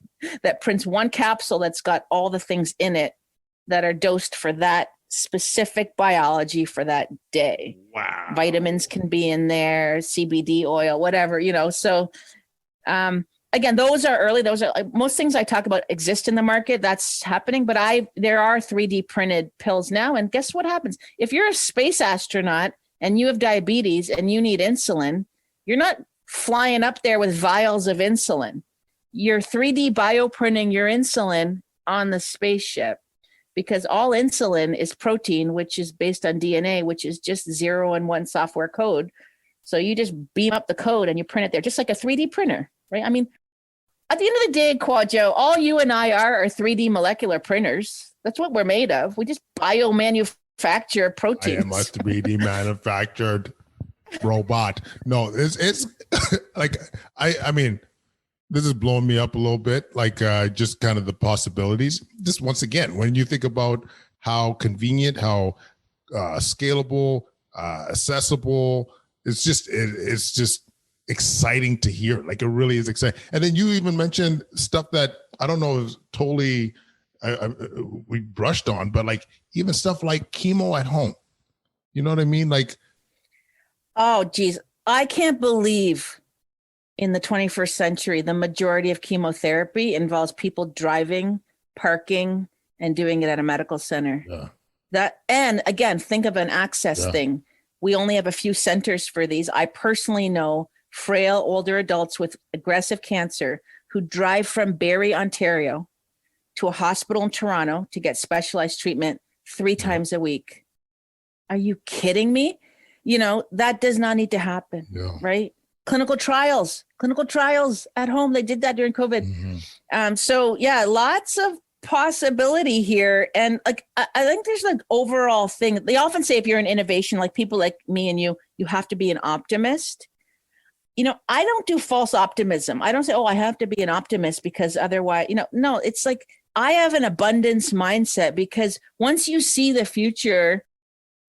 that prints one capsule that's got all the things in it that are dosed for that specific biology for that day. Wow. Vitamins can be in there, CBD oil, whatever, so, again, those are early. Those are most things I talk about exist in the market. That's happening, but there are 3D printed pills now. And guess what happens? If you're a space astronaut and you have diabetes and you need insulin, you're not flying up there with vials of insulin. You're 3D bioprinting your insulin on the spaceship, because all insulin is protein, which is based on DNA, which is just 0 and 1 software code. So you just beam up the code and you print it there, just like a 3D printer, right? I mean, at the end of the day, Kwadwo, all you and I are 3D molecular printers. That's what we're made of. We just biomanufacture proteins. I am a 3D manufactured robot. No, it's like, I mean, this is blowing me up a little bit, like just kind of the possibilities. Just once again, when you think about how convenient, how scalable, accessible, it's just exciting to hear. Like, it really is exciting. And then you even mentioned stuff that I don't know is totally we brushed on, but like even stuff like chemo at home. You know what I mean? Like, oh geez, I can't believe in the 21st century the majority of chemotherapy involves people driving, parking, and doing it at a medical center. Yeah. And again, think of an access thing. We only have a few centers for these. I personally know frail older adults with aggressive cancer who drive from Barrie, Ontario to a hospital in Toronto to get specialized treatment 3 times a week. Are you kidding me? That does not need to happen, right? Clinical trials at home. They did that during COVID. So yeah, lots of possibility here. And like, I think there's like overall thing. They often say if you're an innovation, like people like me and you have to be an optimist. I don't do false optimism. I don't say, oh, I have to be an optimist because otherwise, no, it's like I have an abundance mindset, because once you see the future,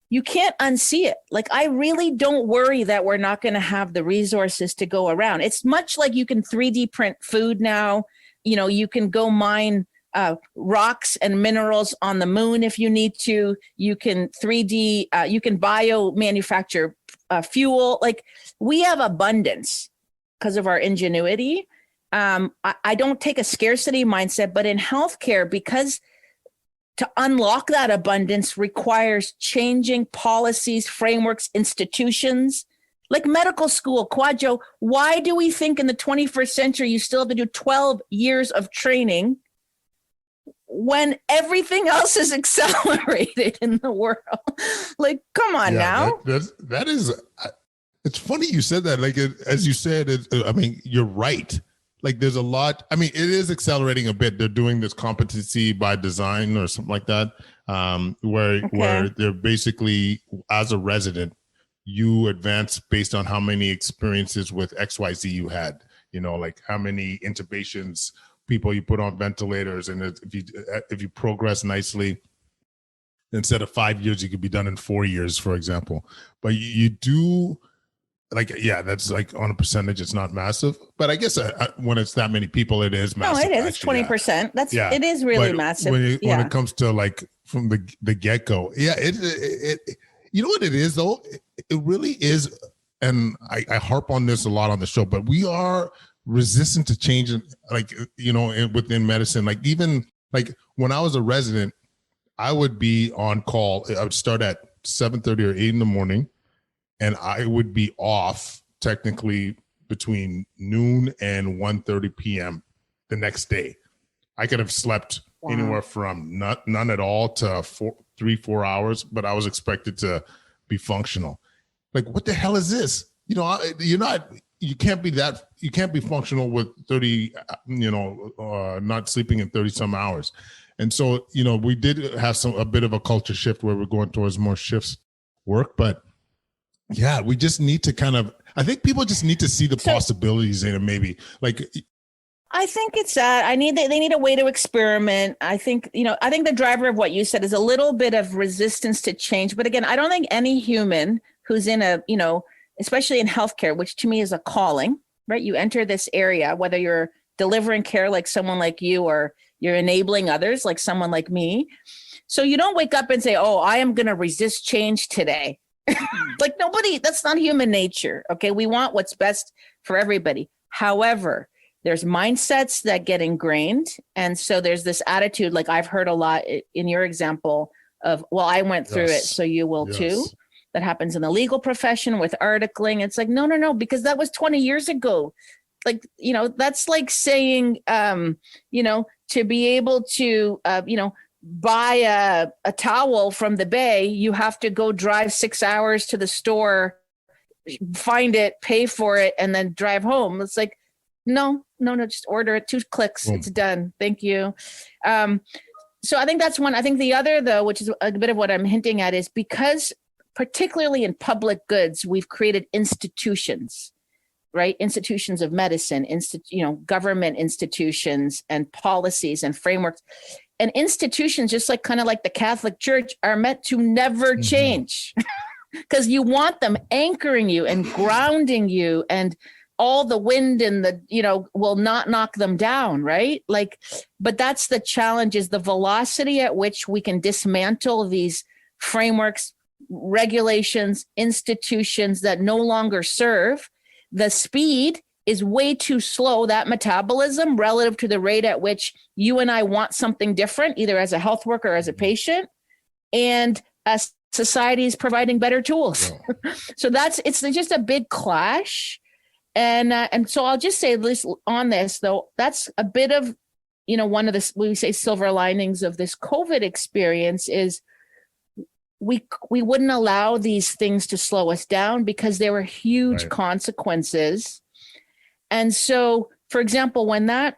you can't unsee it. Like, I really don't worry that we're not going to have the resources to go around. It's much like you can 3D print food now. You can go mine rocks and minerals on the moon if you need to. You can 3D, you can bio manufacture fuel. Like, we have abundance because of our ingenuity. I don't take a scarcity mindset, but in healthcare, because to unlock that abundance requires changing policies, frameworks, institutions, like medical school. Kwadwo, why do we think in the 21st century you still have to do 12 years of training when everything else is accelerated in the world? Like, come on now. That is, it's funny you said that. Like, as you said, I mean, you're right. Like, there's a lot. I mean, it is accelerating a bit. They're doing this competency by design or something like that, where they're basically, as a resident, you advance based on how many experiences with XYZ you had, like how many intubations, people you put on ventilators. And if you progress nicely, instead of 5 years, you could be done in 4 years, for example. But you do, like, yeah, that's like on a percentage, it's not massive. But I guess when it's that many people, it is massive. No, it is. It's 20%. Yeah. It is really but massive. When it comes to like from the get-go, yeah, it you know what it is though? It really is, and I harp on this a lot on the show, but we are resistant to change, like, within medicine. Like, even like when I was a resident, I would be on call. I would start at 7:30 or 8 in the morning, and I would be off technically between noon and 1:30 p.m. the next day. I could have slept anywhere from none at all to 3-4 hours, but I was expected to be functional. Like, what the hell is this? You can't be functional with 30, not sleeping in 30 some hours. And so, we did have a bit of a culture shift where we're going towards more shifts work, but yeah, we just need to I think people just need to see the possibilities in it, maybe. Like, I think it's that they need a way to experiment. I think the driver of what you said is a little bit of resistance to change. But again, I don't think any human who's in especially in healthcare, which to me is a calling, right? You enter this area, whether you're delivering care like someone like you, or you're enabling others like someone like me. So you don't wake up and say, oh, I am going to resist change today. Like, that's not human nature. Okay. We want what's best for everybody. However, there's mindsets that get ingrained. And so there's this attitude, like I've heard a lot in your example of, well, I went through it, so you will too. That happens in the legal profession with articling. It's like, no, because that was 20 years ago. Like, that's like saying, to be able to, buy a towel from the Bay, you have to go drive 6 hours to the store, find it, pay for it, and then drive home. It's like, no, just order it, 2 clicks, it's done. Thank you. So I think that's one. I think the other, though, which is a bit of what I'm hinting at, is because particularly in public goods, we've created institutions, right? Institutions of medicine, government institutions and policies and frameworks. And institutions, just like kind of like the Catholic Church, are meant to never change because you want them anchoring you and grounding you, and all the wind and will not knock them down, right? Like, but that's the challenge, is the velocity at which we can dismantle these frameworks, regulations, institutions that no longer serve. The speed is way too slow, that metabolism, relative to the rate at which you and I want something different, either as a health worker or as a patient, and as society is providing better tools. Yeah. So it's just a big clash. And so I'll just say this on this, though, that's a bit of, one of the, we say silver linings of this COVID experience is we wouldn't allow these things to slow us down because there were huge consequences. And so, for example, when that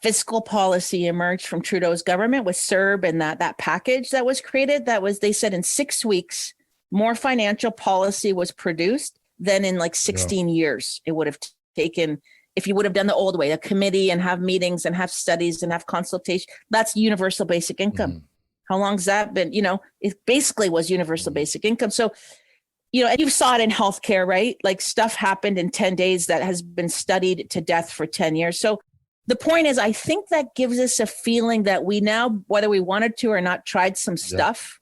fiscal policy emerged from Trudeau's government with CERB and that package that was created, they said in 6 weeks, more financial policy was produced than in like 16 years it would have taken if you would have done the old way, a committee and have meetings and have studies and have consultation. That's universal basic income. How long's that been? It basically was universal basic income. So, and you saw it in healthcare, right? Like, stuff happened in 10 days that has been studied to death for 10 years. So the point is, I think that gives us a feeling that we now, whether we wanted to or not, tried some stuff,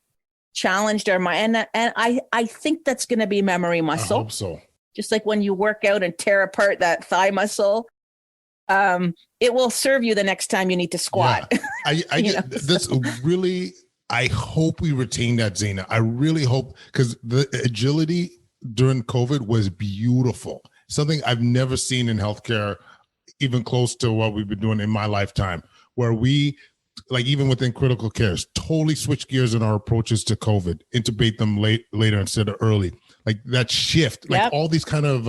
challenged our mind. And I think that's going to be memory muscle. I hope so. Just like when you work out and tear apart that thigh muscle, it will serve you the next time you need to squat. Yeah. That's really, I hope we retain that, Zayna. I really hope, because the agility during COVID was beautiful. Something I've never seen in healthcare, even close to what we've been doing in my lifetime, where we, like, even within critical cares, totally switch gears in our approaches to COVID, intubate them later instead of early. Like that shift, like all these kind of,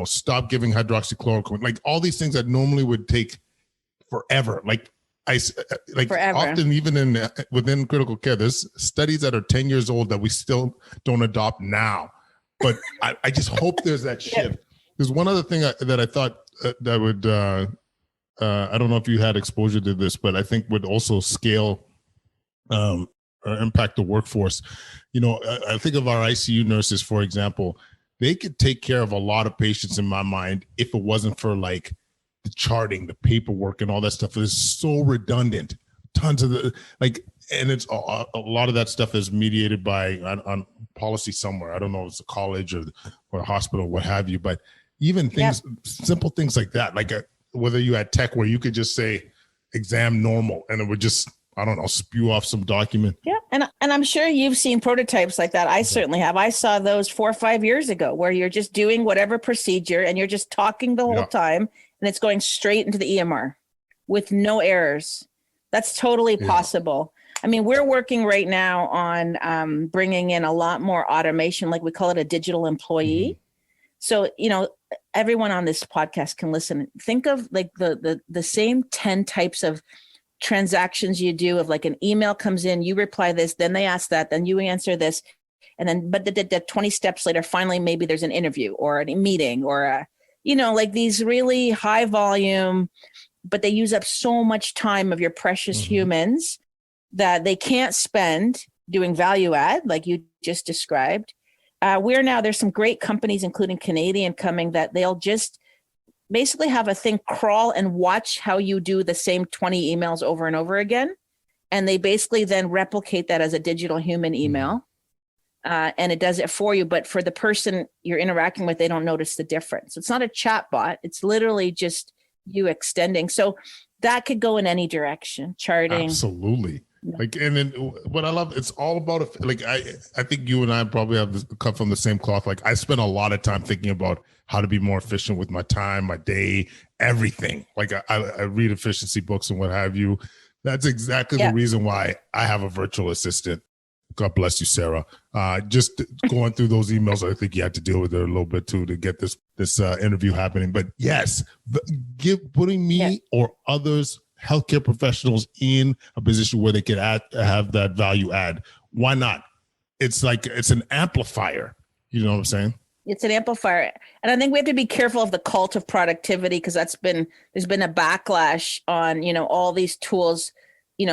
stop giving hydroxychloroquine, like all these things that normally would take forever. Like like Forever. often even within critical care, there's studies that are 10 years old that we still don't adopt now. But I just hope there's that shift. There's one other thing that I thought that would, I don't know if you had exposure to this, but I think would also scale or impact the workforce. I think of our ICU nurses, for example. They could take care of a lot of patients in my mind if it wasn't for like the charting, the paperwork, and all that stuff. Is so redundant. Tons of and it's a lot of that stuff is mediated by on policy somewhere. I don't know if it's a college or a hospital, what have you. But even things, simple things like that, like whether you had tech where you could just say exam normal, and it would just, I don't know, spew off some document. Yeah. And I'm sure you've seen prototypes like that. I certainly have. I saw those 4 or 5 years ago where you're just doing whatever procedure and you're just talking the whole time, and it's going straight into the EMR with no errors. That's totally possible. I mean, we're working right now on bringing in a lot more automation, like we call it a digital employee. So, everyone on this podcast can listen. Think of like the same 10 types of transactions you do of like an email comes in, you reply this, then they ask that, then you answer this. And then, but the 20 steps later, finally, maybe there's an interview or a meeting or like these really high volume, but they use up so much time of your precious humans that they can't spend doing value add, like you just described. There's some great companies, including Canadian, coming that they'll just basically have a thing crawl and watch how you do the same 20 emails over and over again. And they basically then replicate that as a digital human email. And it does it for you. But for the person you're interacting with, they don't notice the difference. It's not a chat bot. It's literally just you extending. So that could go in any direction, charting. Absolutely. Like, and then what I love, it's all about, like, I think you and I probably have cut from the same cloth. Like, I spend a lot of time thinking about how to be more efficient with my time, my day, everything. Like, I read efficiency books and what have you. That's exactly the reason why I have a virtual assistant. God bless you, Sarah. Just going through those emails, I think you had to deal with it a little bit too to get this interview happening. But yes, putting me or others, healthcare professionals, in a position where they can have that value add. Why not? It's like, it's an amplifier. You know what I'm saying? It's an amplifier. And I think we have to be careful of the cult of productivity, because there's been a backlash on, all these tools,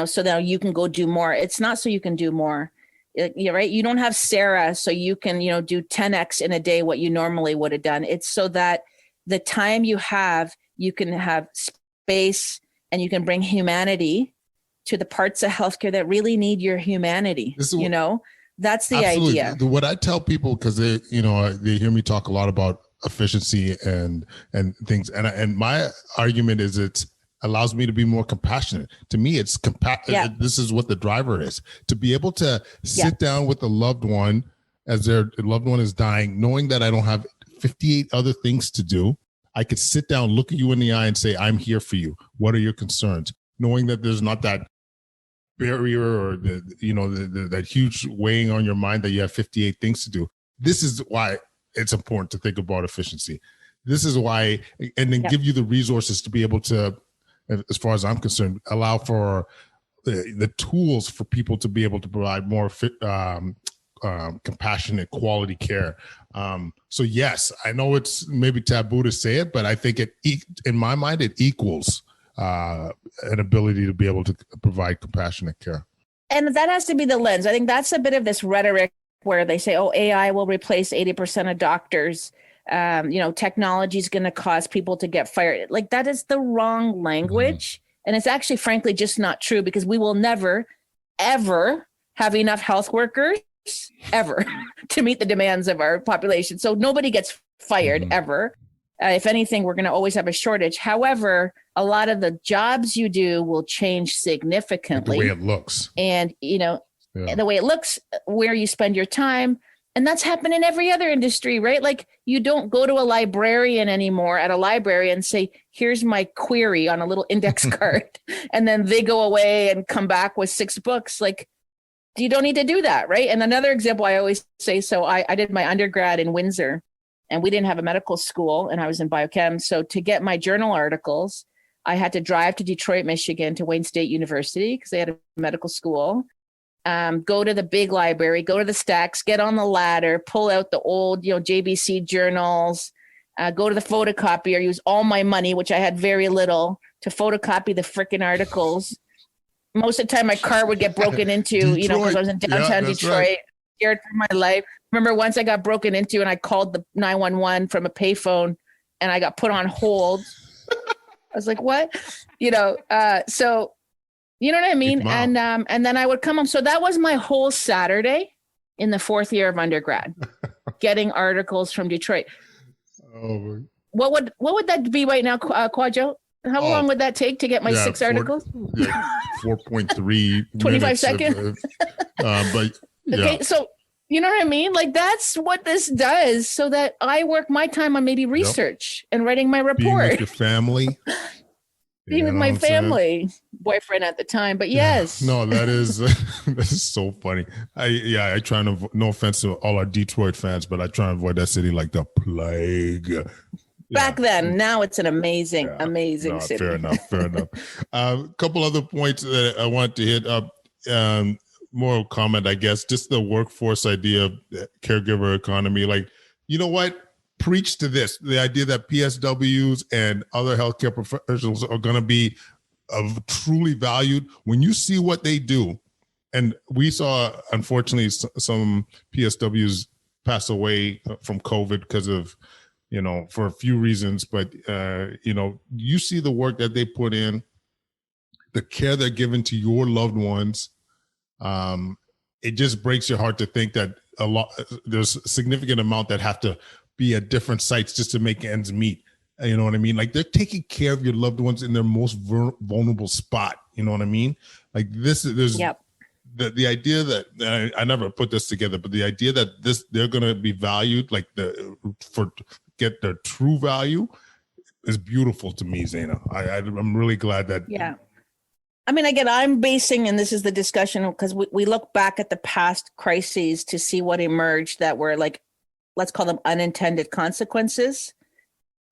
so that you can go do more. It's not so you can do more. You're right. You don't have Sarah, so you can, do 10x in a day what you normally would have done. It's so that the time you can have space, and you can bring humanity to the parts of healthcare that really need your humanity. That's the idea. What I tell people, because they hear me talk a lot about efficiency and things, and my argument is it allows me to be more compassionate. To me, it's this is what the driver is, to be able to sit down with a loved one as their loved one is dying, knowing that I don't have 58 other things to do. I could sit down, look at you in the eye and say, I'm here for you. What are your concerns? Knowing that there's not that barrier or that huge weighing on your mind that you have 58 things to do. This is why it's important to think about efficiency. This is why, and then give you the resources to be able to, as far as I'm concerned, allow for the tools for people to be able to provide more compassionate, quality care. So yes, I know it's maybe taboo to say it, but I think in my mind, it equals an ability to be able to provide compassionate care. And that has to be the lens. I think that's a bit of this rhetoric where they say, oh, AI will replace 80% of doctors. Technology is going to cause people to get fired. Like, that is the wrong language. And it's actually, frankly, just not true, because we will never, ever have enough health workers ever to meet the demands of our population. So nobody gets fired ever. If anything, we're going to always have a shortage. However, a lot of the jobs you do will change significantly. The way it looks. And, the way it looks, where you spend your time. And that's happened in every other industry, right? Like, you don't go to a librarian anymore at a library and say, here's my query on a little index card. And then they go away and come back with 6 books. Like, you don't need to do that, right? And another example I always say, so I did my undergrad in Windsor, and we didn't have a medical school, and I was in biochem. So to get my journal articles, I had to drive to Detroit, Michigan to Wayne State University because they had a medical school. Go to the big library, go to the stacks, get on the ladder, pull out the old, JBC journals, go to the photocopier, use all my money, which I had very little, to photocopy the freaking articles. Most of the time my car would get broken into, because I was in downtown Detroit, right. Scared for my life. Remember once I got broken into and I called the 911 from a payphone and I got put on hold. I was like, what? So you know what I mean? And then I would come home. So that was my whole Saturday in the 4th year of undergrad, getting articles from Detroit. Oh, what would that be right now, Kwadwo? How long would that take to get my 6 articles? 4.3 25 seconds. But yeah. Okay, so you know what I mean? Like that's what this does, so that I work my time on maybe research and writing my report. Being with your family. Being with my family, boyfriend at the time, but yes. No, that is so funny. I try to, no offense to all our Detroit fans, but I try to avoid that city like the plague. Back then, now it's an amazing city. Fair enough. A couple other points that I want to hit up. More comment, I guess, just the workforce idea, caregiver economy. Like, you know what? Preach to this, the idea that PSWs and other healthcare professionals are going to be truly valued when you see what they do. And we saw, unfortunately, some PSWs pass away from COVID because of, for a few reasons. But, you see the work that they put in, the care they're given to your loved ones. It just breaks your heart to think that there's a significant amount that have to be at different sites just to make ends meet. You know what I mean? Like they're taking care of your loved ones in their most vulnerable spot. You know what I mean? Like the idea that I never put this together, but the idea that they're going to be valued get their true value is beautiful to me, Zayna. I'm really glad that. Yeah. I mean, again, I'm basing, and this is the discussion, because we look back at the past crises to see what emerged that were like, let's call them unintended consequences.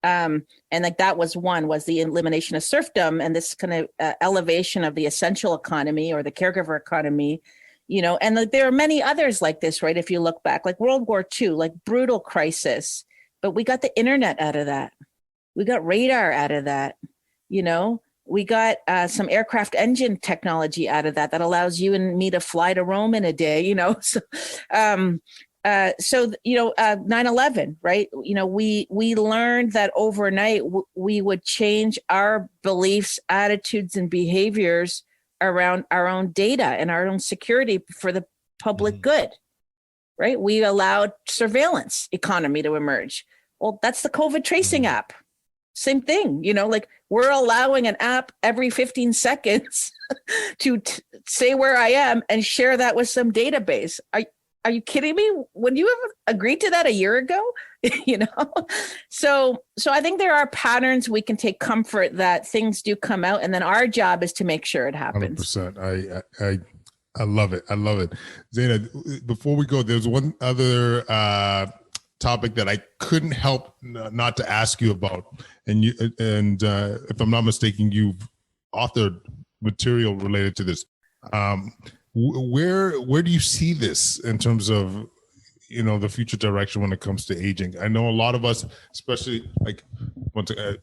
And like that was the elimination of serfdom and this kind of elevation of the essential economy or the caregiver economy, and there are many others like this, right? If you look back, like World War II, like brutal crisis, but we got the internet out of that. We got radar out of that, we got some aircraft engine technology out of that allows you and me to fly to Rome in a day, So 9/11, right? We learned that overnight we would change our beliefs, attitudes, and behaviors around our own data and our own security for the public good, right? We allowed surveillance economy to emerge. Well, that's the COVID tracing app. Same thing, like we're allowing an app every 15 seconds to say where I am and share that with some database. Are you kidding me? Would you have agreed to that a year ago? So I think there are patterns we can take comfort that things do come out, and then our job is to make sure it happens. 100%. I love it. Zayna, before we go, there's one other topic that I couldn't help not to ask you about, and if I'm not mistaken, you've authored material related to this. Where do you see this in terms of the future direction when it comes to aging? I know a lot of us, especially like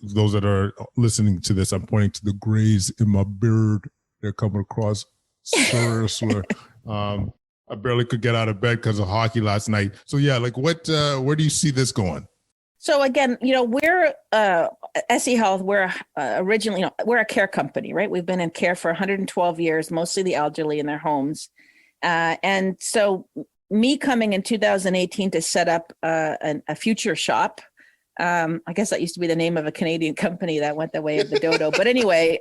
those that are listening to this, I'm pointing to the grays in my beard. They're coming across. Swear. I barely could get out of bed because of hockey last night. So yeah, like where do you see this going? So again, we're SE Health. We're originally, we're a care company, right? We've been in care for 112 years, mostly the elderly in their homes. And so me coming in 2018 to set up a future shop. I guess that used to be the name of a Canadian company that went the way of the dodo. But anyway,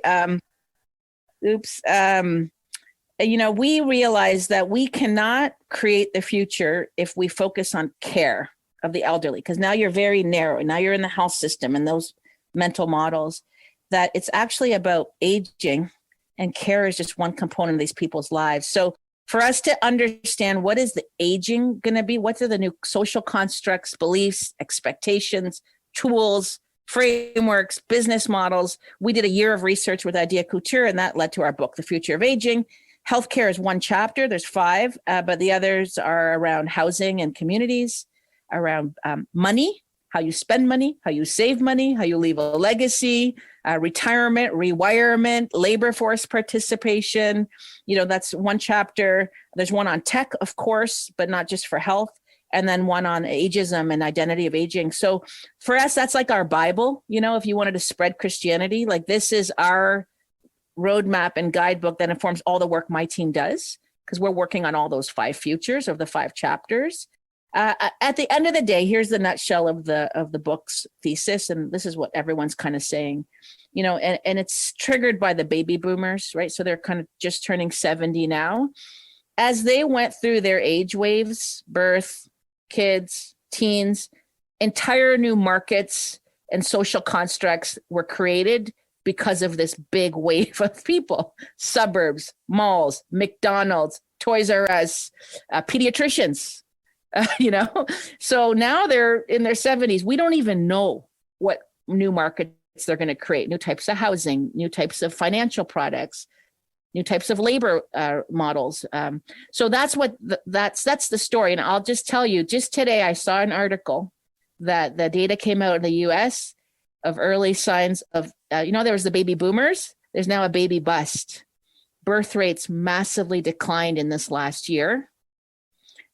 we realized that we cannot create the future if we focus on care of the elderly, because now you're very narrow. Now you're in the health system and those mental models, that it's actually about aging, and care is just one component of these people's lives. So for us to understand what is the aging going to be, what are the new social constructs, beliefs, expectations, tools, frameworks, business models. We did a year of research with Idea Couture, and that led to our book, The Future of Aging. Healthcare is one chapter. There's 5, but the others are around housing and communities, around money, how you spend money, how you save money, how you leave a legacy, retirement, rewirement, labor force participation. That's one chapter. There's one on tech, of course, but not just for health. And then one on ageism and identity of aging. So for us, that's like our Bible. If you wanted to spread Christianity, like this is our roadmap and guidebook that informs all the work my team does, because we're working on all those 5 futures of the 5 chapters. At the end of the day, here's the nutshell of the book's thesis, and this is what everyone's kind of saying, and it's triggered by the baby boomers, right? So they're kind of just turning 70 now. As they went through their age waves, birth, kids, teens, entire new markets and social constructs were created because of this big wave of people: suburbs, malls, McDonald's, Toys R Us, pediatricians. So now they're in their 70s. We don't even know what new markets they're going to create, new types of housing, new types of financial products, new types of labor models. So that's the story. And I'll just tell you, just today, I saw an article that the data came out in the US of early signs of, there was the baby boomers. There's now a baby bust. Birth rates massively declined in this last year.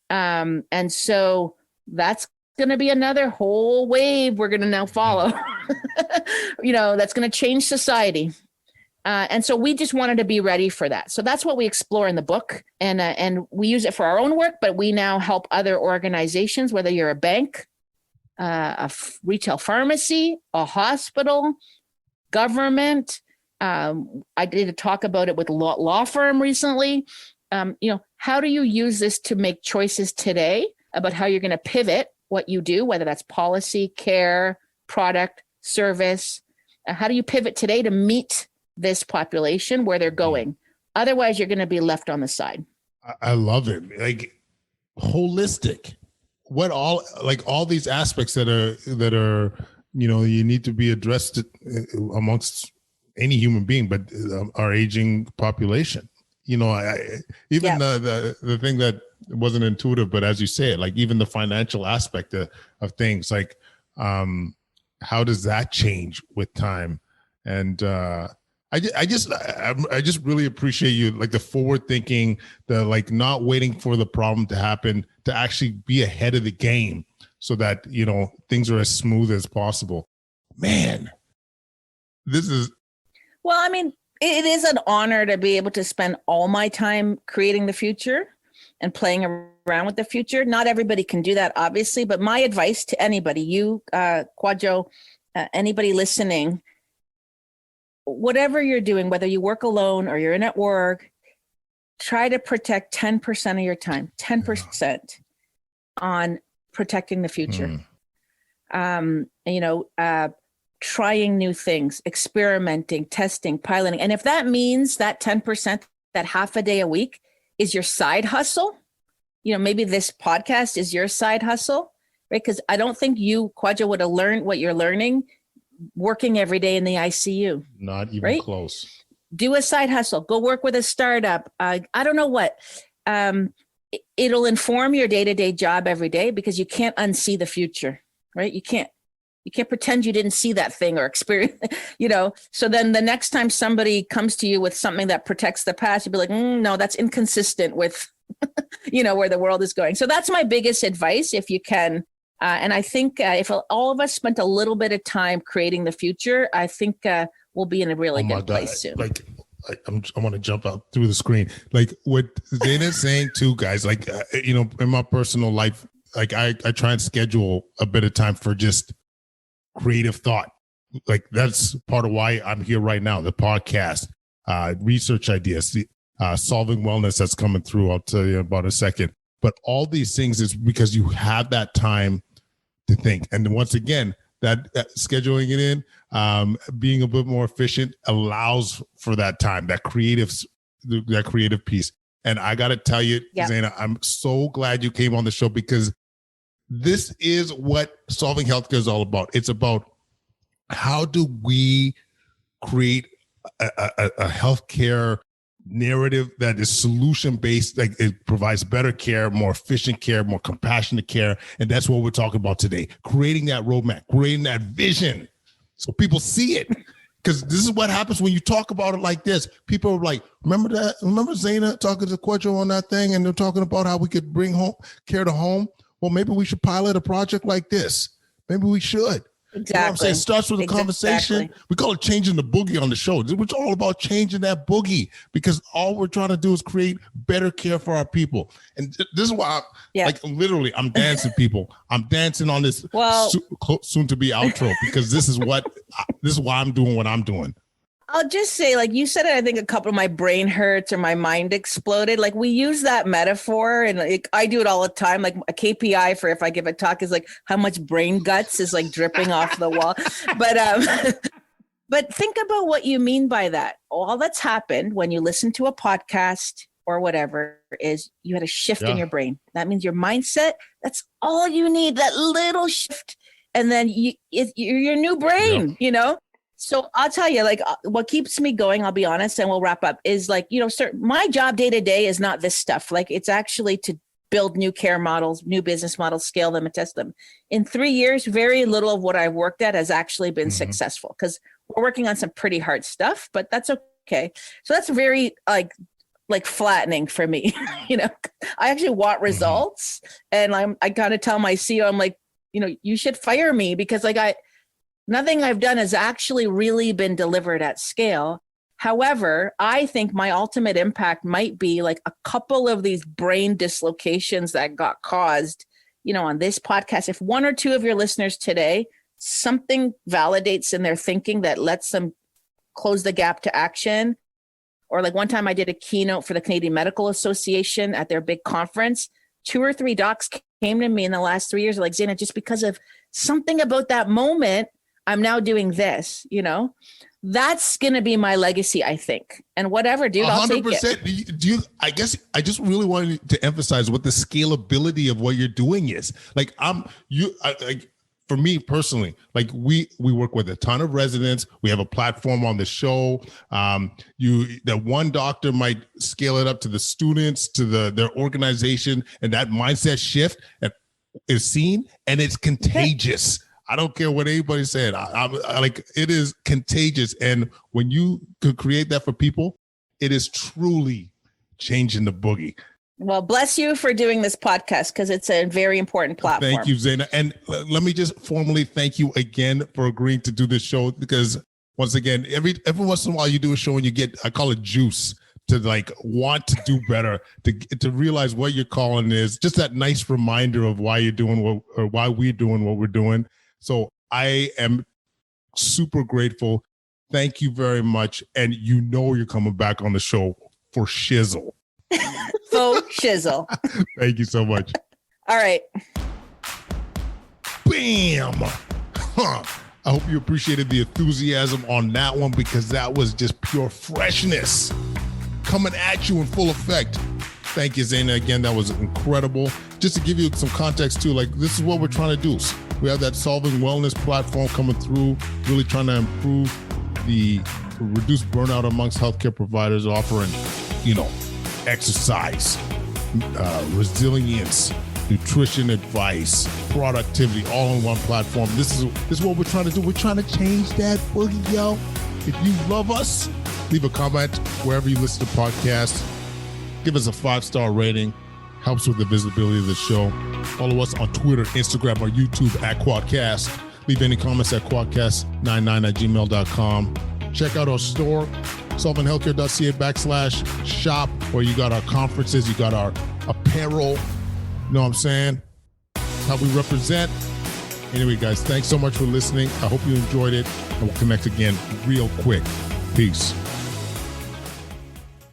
And so that's going to be another whole wave we're going to now follow, that's going to change society. And so we just wanted to be ready for that. So that's what we explore in the book. And we use it for our own work, but we now help other organizations, whether you're a bank, retail pharmacy, a hospital, government. I did a talk about it with a law firm recently. How do you use this to make choices today about how you're going to pivot what you do, whether that's policy, care, product, service? How do you pivot today to meet this population where they're going? Otherwise, you're going to be left on the side. I love it. Like holistic. What all these aspects that are you need to be addressed amongst any human being, but our aging population. The thing that wasn't intuitive, but as you say it, like even the financial aspect of things, like how does that change with time? And I just really appreciate you, like the forward thinking, the like not waiting for the problem to happen, to actually be ahead of the game so that, things are as smooth as possible. Man, this is. Well, I mean, it is an honor to be able to spend all my time creating the future and playing around with the future. Not everybody can do that, obviously, but my advice to anybody, you, Kwadwo, anybody listening, whatever you're doing, whether you work alone or you're in at work, try to protect 10% of your time, 10% on protecting the future. Trying new things, experimenting, testing, piloting. And if that means that 10%, that half a day a week is your side hustle, maybe this podcast is your side hustle, right? Because I don't think you, Kwadwo, would have learned what you're learning working every day in the ICU. Not even close. Do a side hustle. Go work with a startup. I don't know what. It'll inform your day-to-day job every day because you can't unsee the future, right? You can't pretend you didn't see that thing or experience, So then the next time somebody comes to you with something that protects the past, you'll be like, no, that's inconsistent with, where the world is going. So that's my biggest advice, if you can. And I think if all of us spent a little bit of time creating the future, I think we'll be in a really good place soon. I want to jump out through the screen. Like what Zayna's saying too, guys, like, in my personal life, like I try and schedule a bit of time for just creative thought. Like that's part of why I'm here right now. The podcast, research ideas, solving wellness that's coming through. I'll tell you about a second. But all these things is because you have that time to think. And once again, that scheduling it in, being a bit more efficient allows for that time, that creative piece. And I got to tell you, Zayna, I'm so glad you came on the show because this is what Solving Healthcare is all about. It's about how do we create a healthcare narrative that is solution-based, like it provides better care, more efficient care, more compassionate care. And that's what we're talking about today, creating that roadmap, creating that vision so people see it. Because this is what happens when you talk about it like this. People are like, remember Zayna talking to Kwadwo on that thing, and they're talking about how we could bring home care to home? Well, maybe we should pilot a project like this. Maybe we should. Exactly. You know what I'm saying? It starts with a conversation. Exactly. We call it changing the boogie on the show. It's all about changing that boogie, because all we're trying to do is create better care for our people. And this is why, like, literally, I'm dancing, people. I'm dancing on this soon to be outro, because this is why I'm doing what I'm doing. I'll just say, like you said it, I think a couple of my brain hurts or my mind exploded. Like, we use that metaphor, and like, I do it all the time. Like, a KPI for if I give a talk is like how much brain guts is like dripping off the wall. But think about what you mean by that. All that's happened when you listen to a podcast or whatever is you had a shift in your brain. That means your mindset, that's all you need, that little shift. And then you're your new brain, you know? So I'll tell you, like, what keeps me going, I'll be honest, and we'll wrap up, is like, you know, my job day to day is not this stuff. Like, it's actually to build new care models, new business models, scale them and test them. In 3 years, very little of what I've worked at has actually been successful, because we're working on some pretty hard stuff, but that's okay. So that's very like flattening for me. You know, I actually want results, and I kind of tell my CEO, I'm like, you know, you should fire me, because like nothing I've done has actually really been delivered at scale. However, I think my ultimate impact might be like a couple of these brain dislocations that got caused, you know, on this podcast. If one or two of your listeners today, something validates in their thinking that lets them close the gap to action. Or like one time I did a keynote for the Canadian Medical Association at their big conference. 2 or 3 docs came to me in the last 3 years, like, Zayna, just because of something about that moment, I'm now doing this, you know. That's going to be my legacy, I think. And whatever, dude, I'll take it. I guess I just really wanted to emphasize what the scalability of what you're doing is. Like, for me personally, like we work with a ton of residents. We have a platform on the show. That one doctor might scale it up to the students, to their organization, and that mindset shift is seen, and it's contagious. I don't care what anybody said. I like, it is contagious. And when you could create that for people, it is truly changing the boogie. Well, bless you for doing this podcast, because it's a very important platform. Thank you, Zayna. And let me just formally thank you again for agreeing to do this show, because once again, every once in a while you do a show and you get, I call it juice, to like want to do better, to realize what your calling is, just that nice reminder of why you're doing why we're doing what we're doing. So I am super grateful. Thank you very much. And you know you're coming back on the show for shizzle. Faux shizzle. Thank you so much. All right. Bam. I hope you appreciated the enthusiasm on that one, because that was just pure freshness coming at you in full effect. Thank you, Zayna. Again, that was incredible. Just to give you some context too, like, this is what we're trying to do. We have that Solving Wellness platform coming through, really trying to improve reduce burnout amongst healthcare providers, offering, you know, exercise, resilience, nutrition advice, productivity, all on one platform. This is what we're trying to do. We're trying to change that boogie, yo. If you love us, leave a comment wherever you listen to podcasts. Give us a 5-star rating. Helps with the visibility of the show. Follow us on Twitter, Instagram, or YouTube at Quadcast. Leave any comments at quadcast99@gmail.com. Check out our store, solvinghealthcare.ca/shop, where you got our conferences, you got our apparel. You know what I'm saying? How we represent. Anyway, guys, thanks so much for listening. I hope you enjoyed it, and we'll connect again real quick. Peace.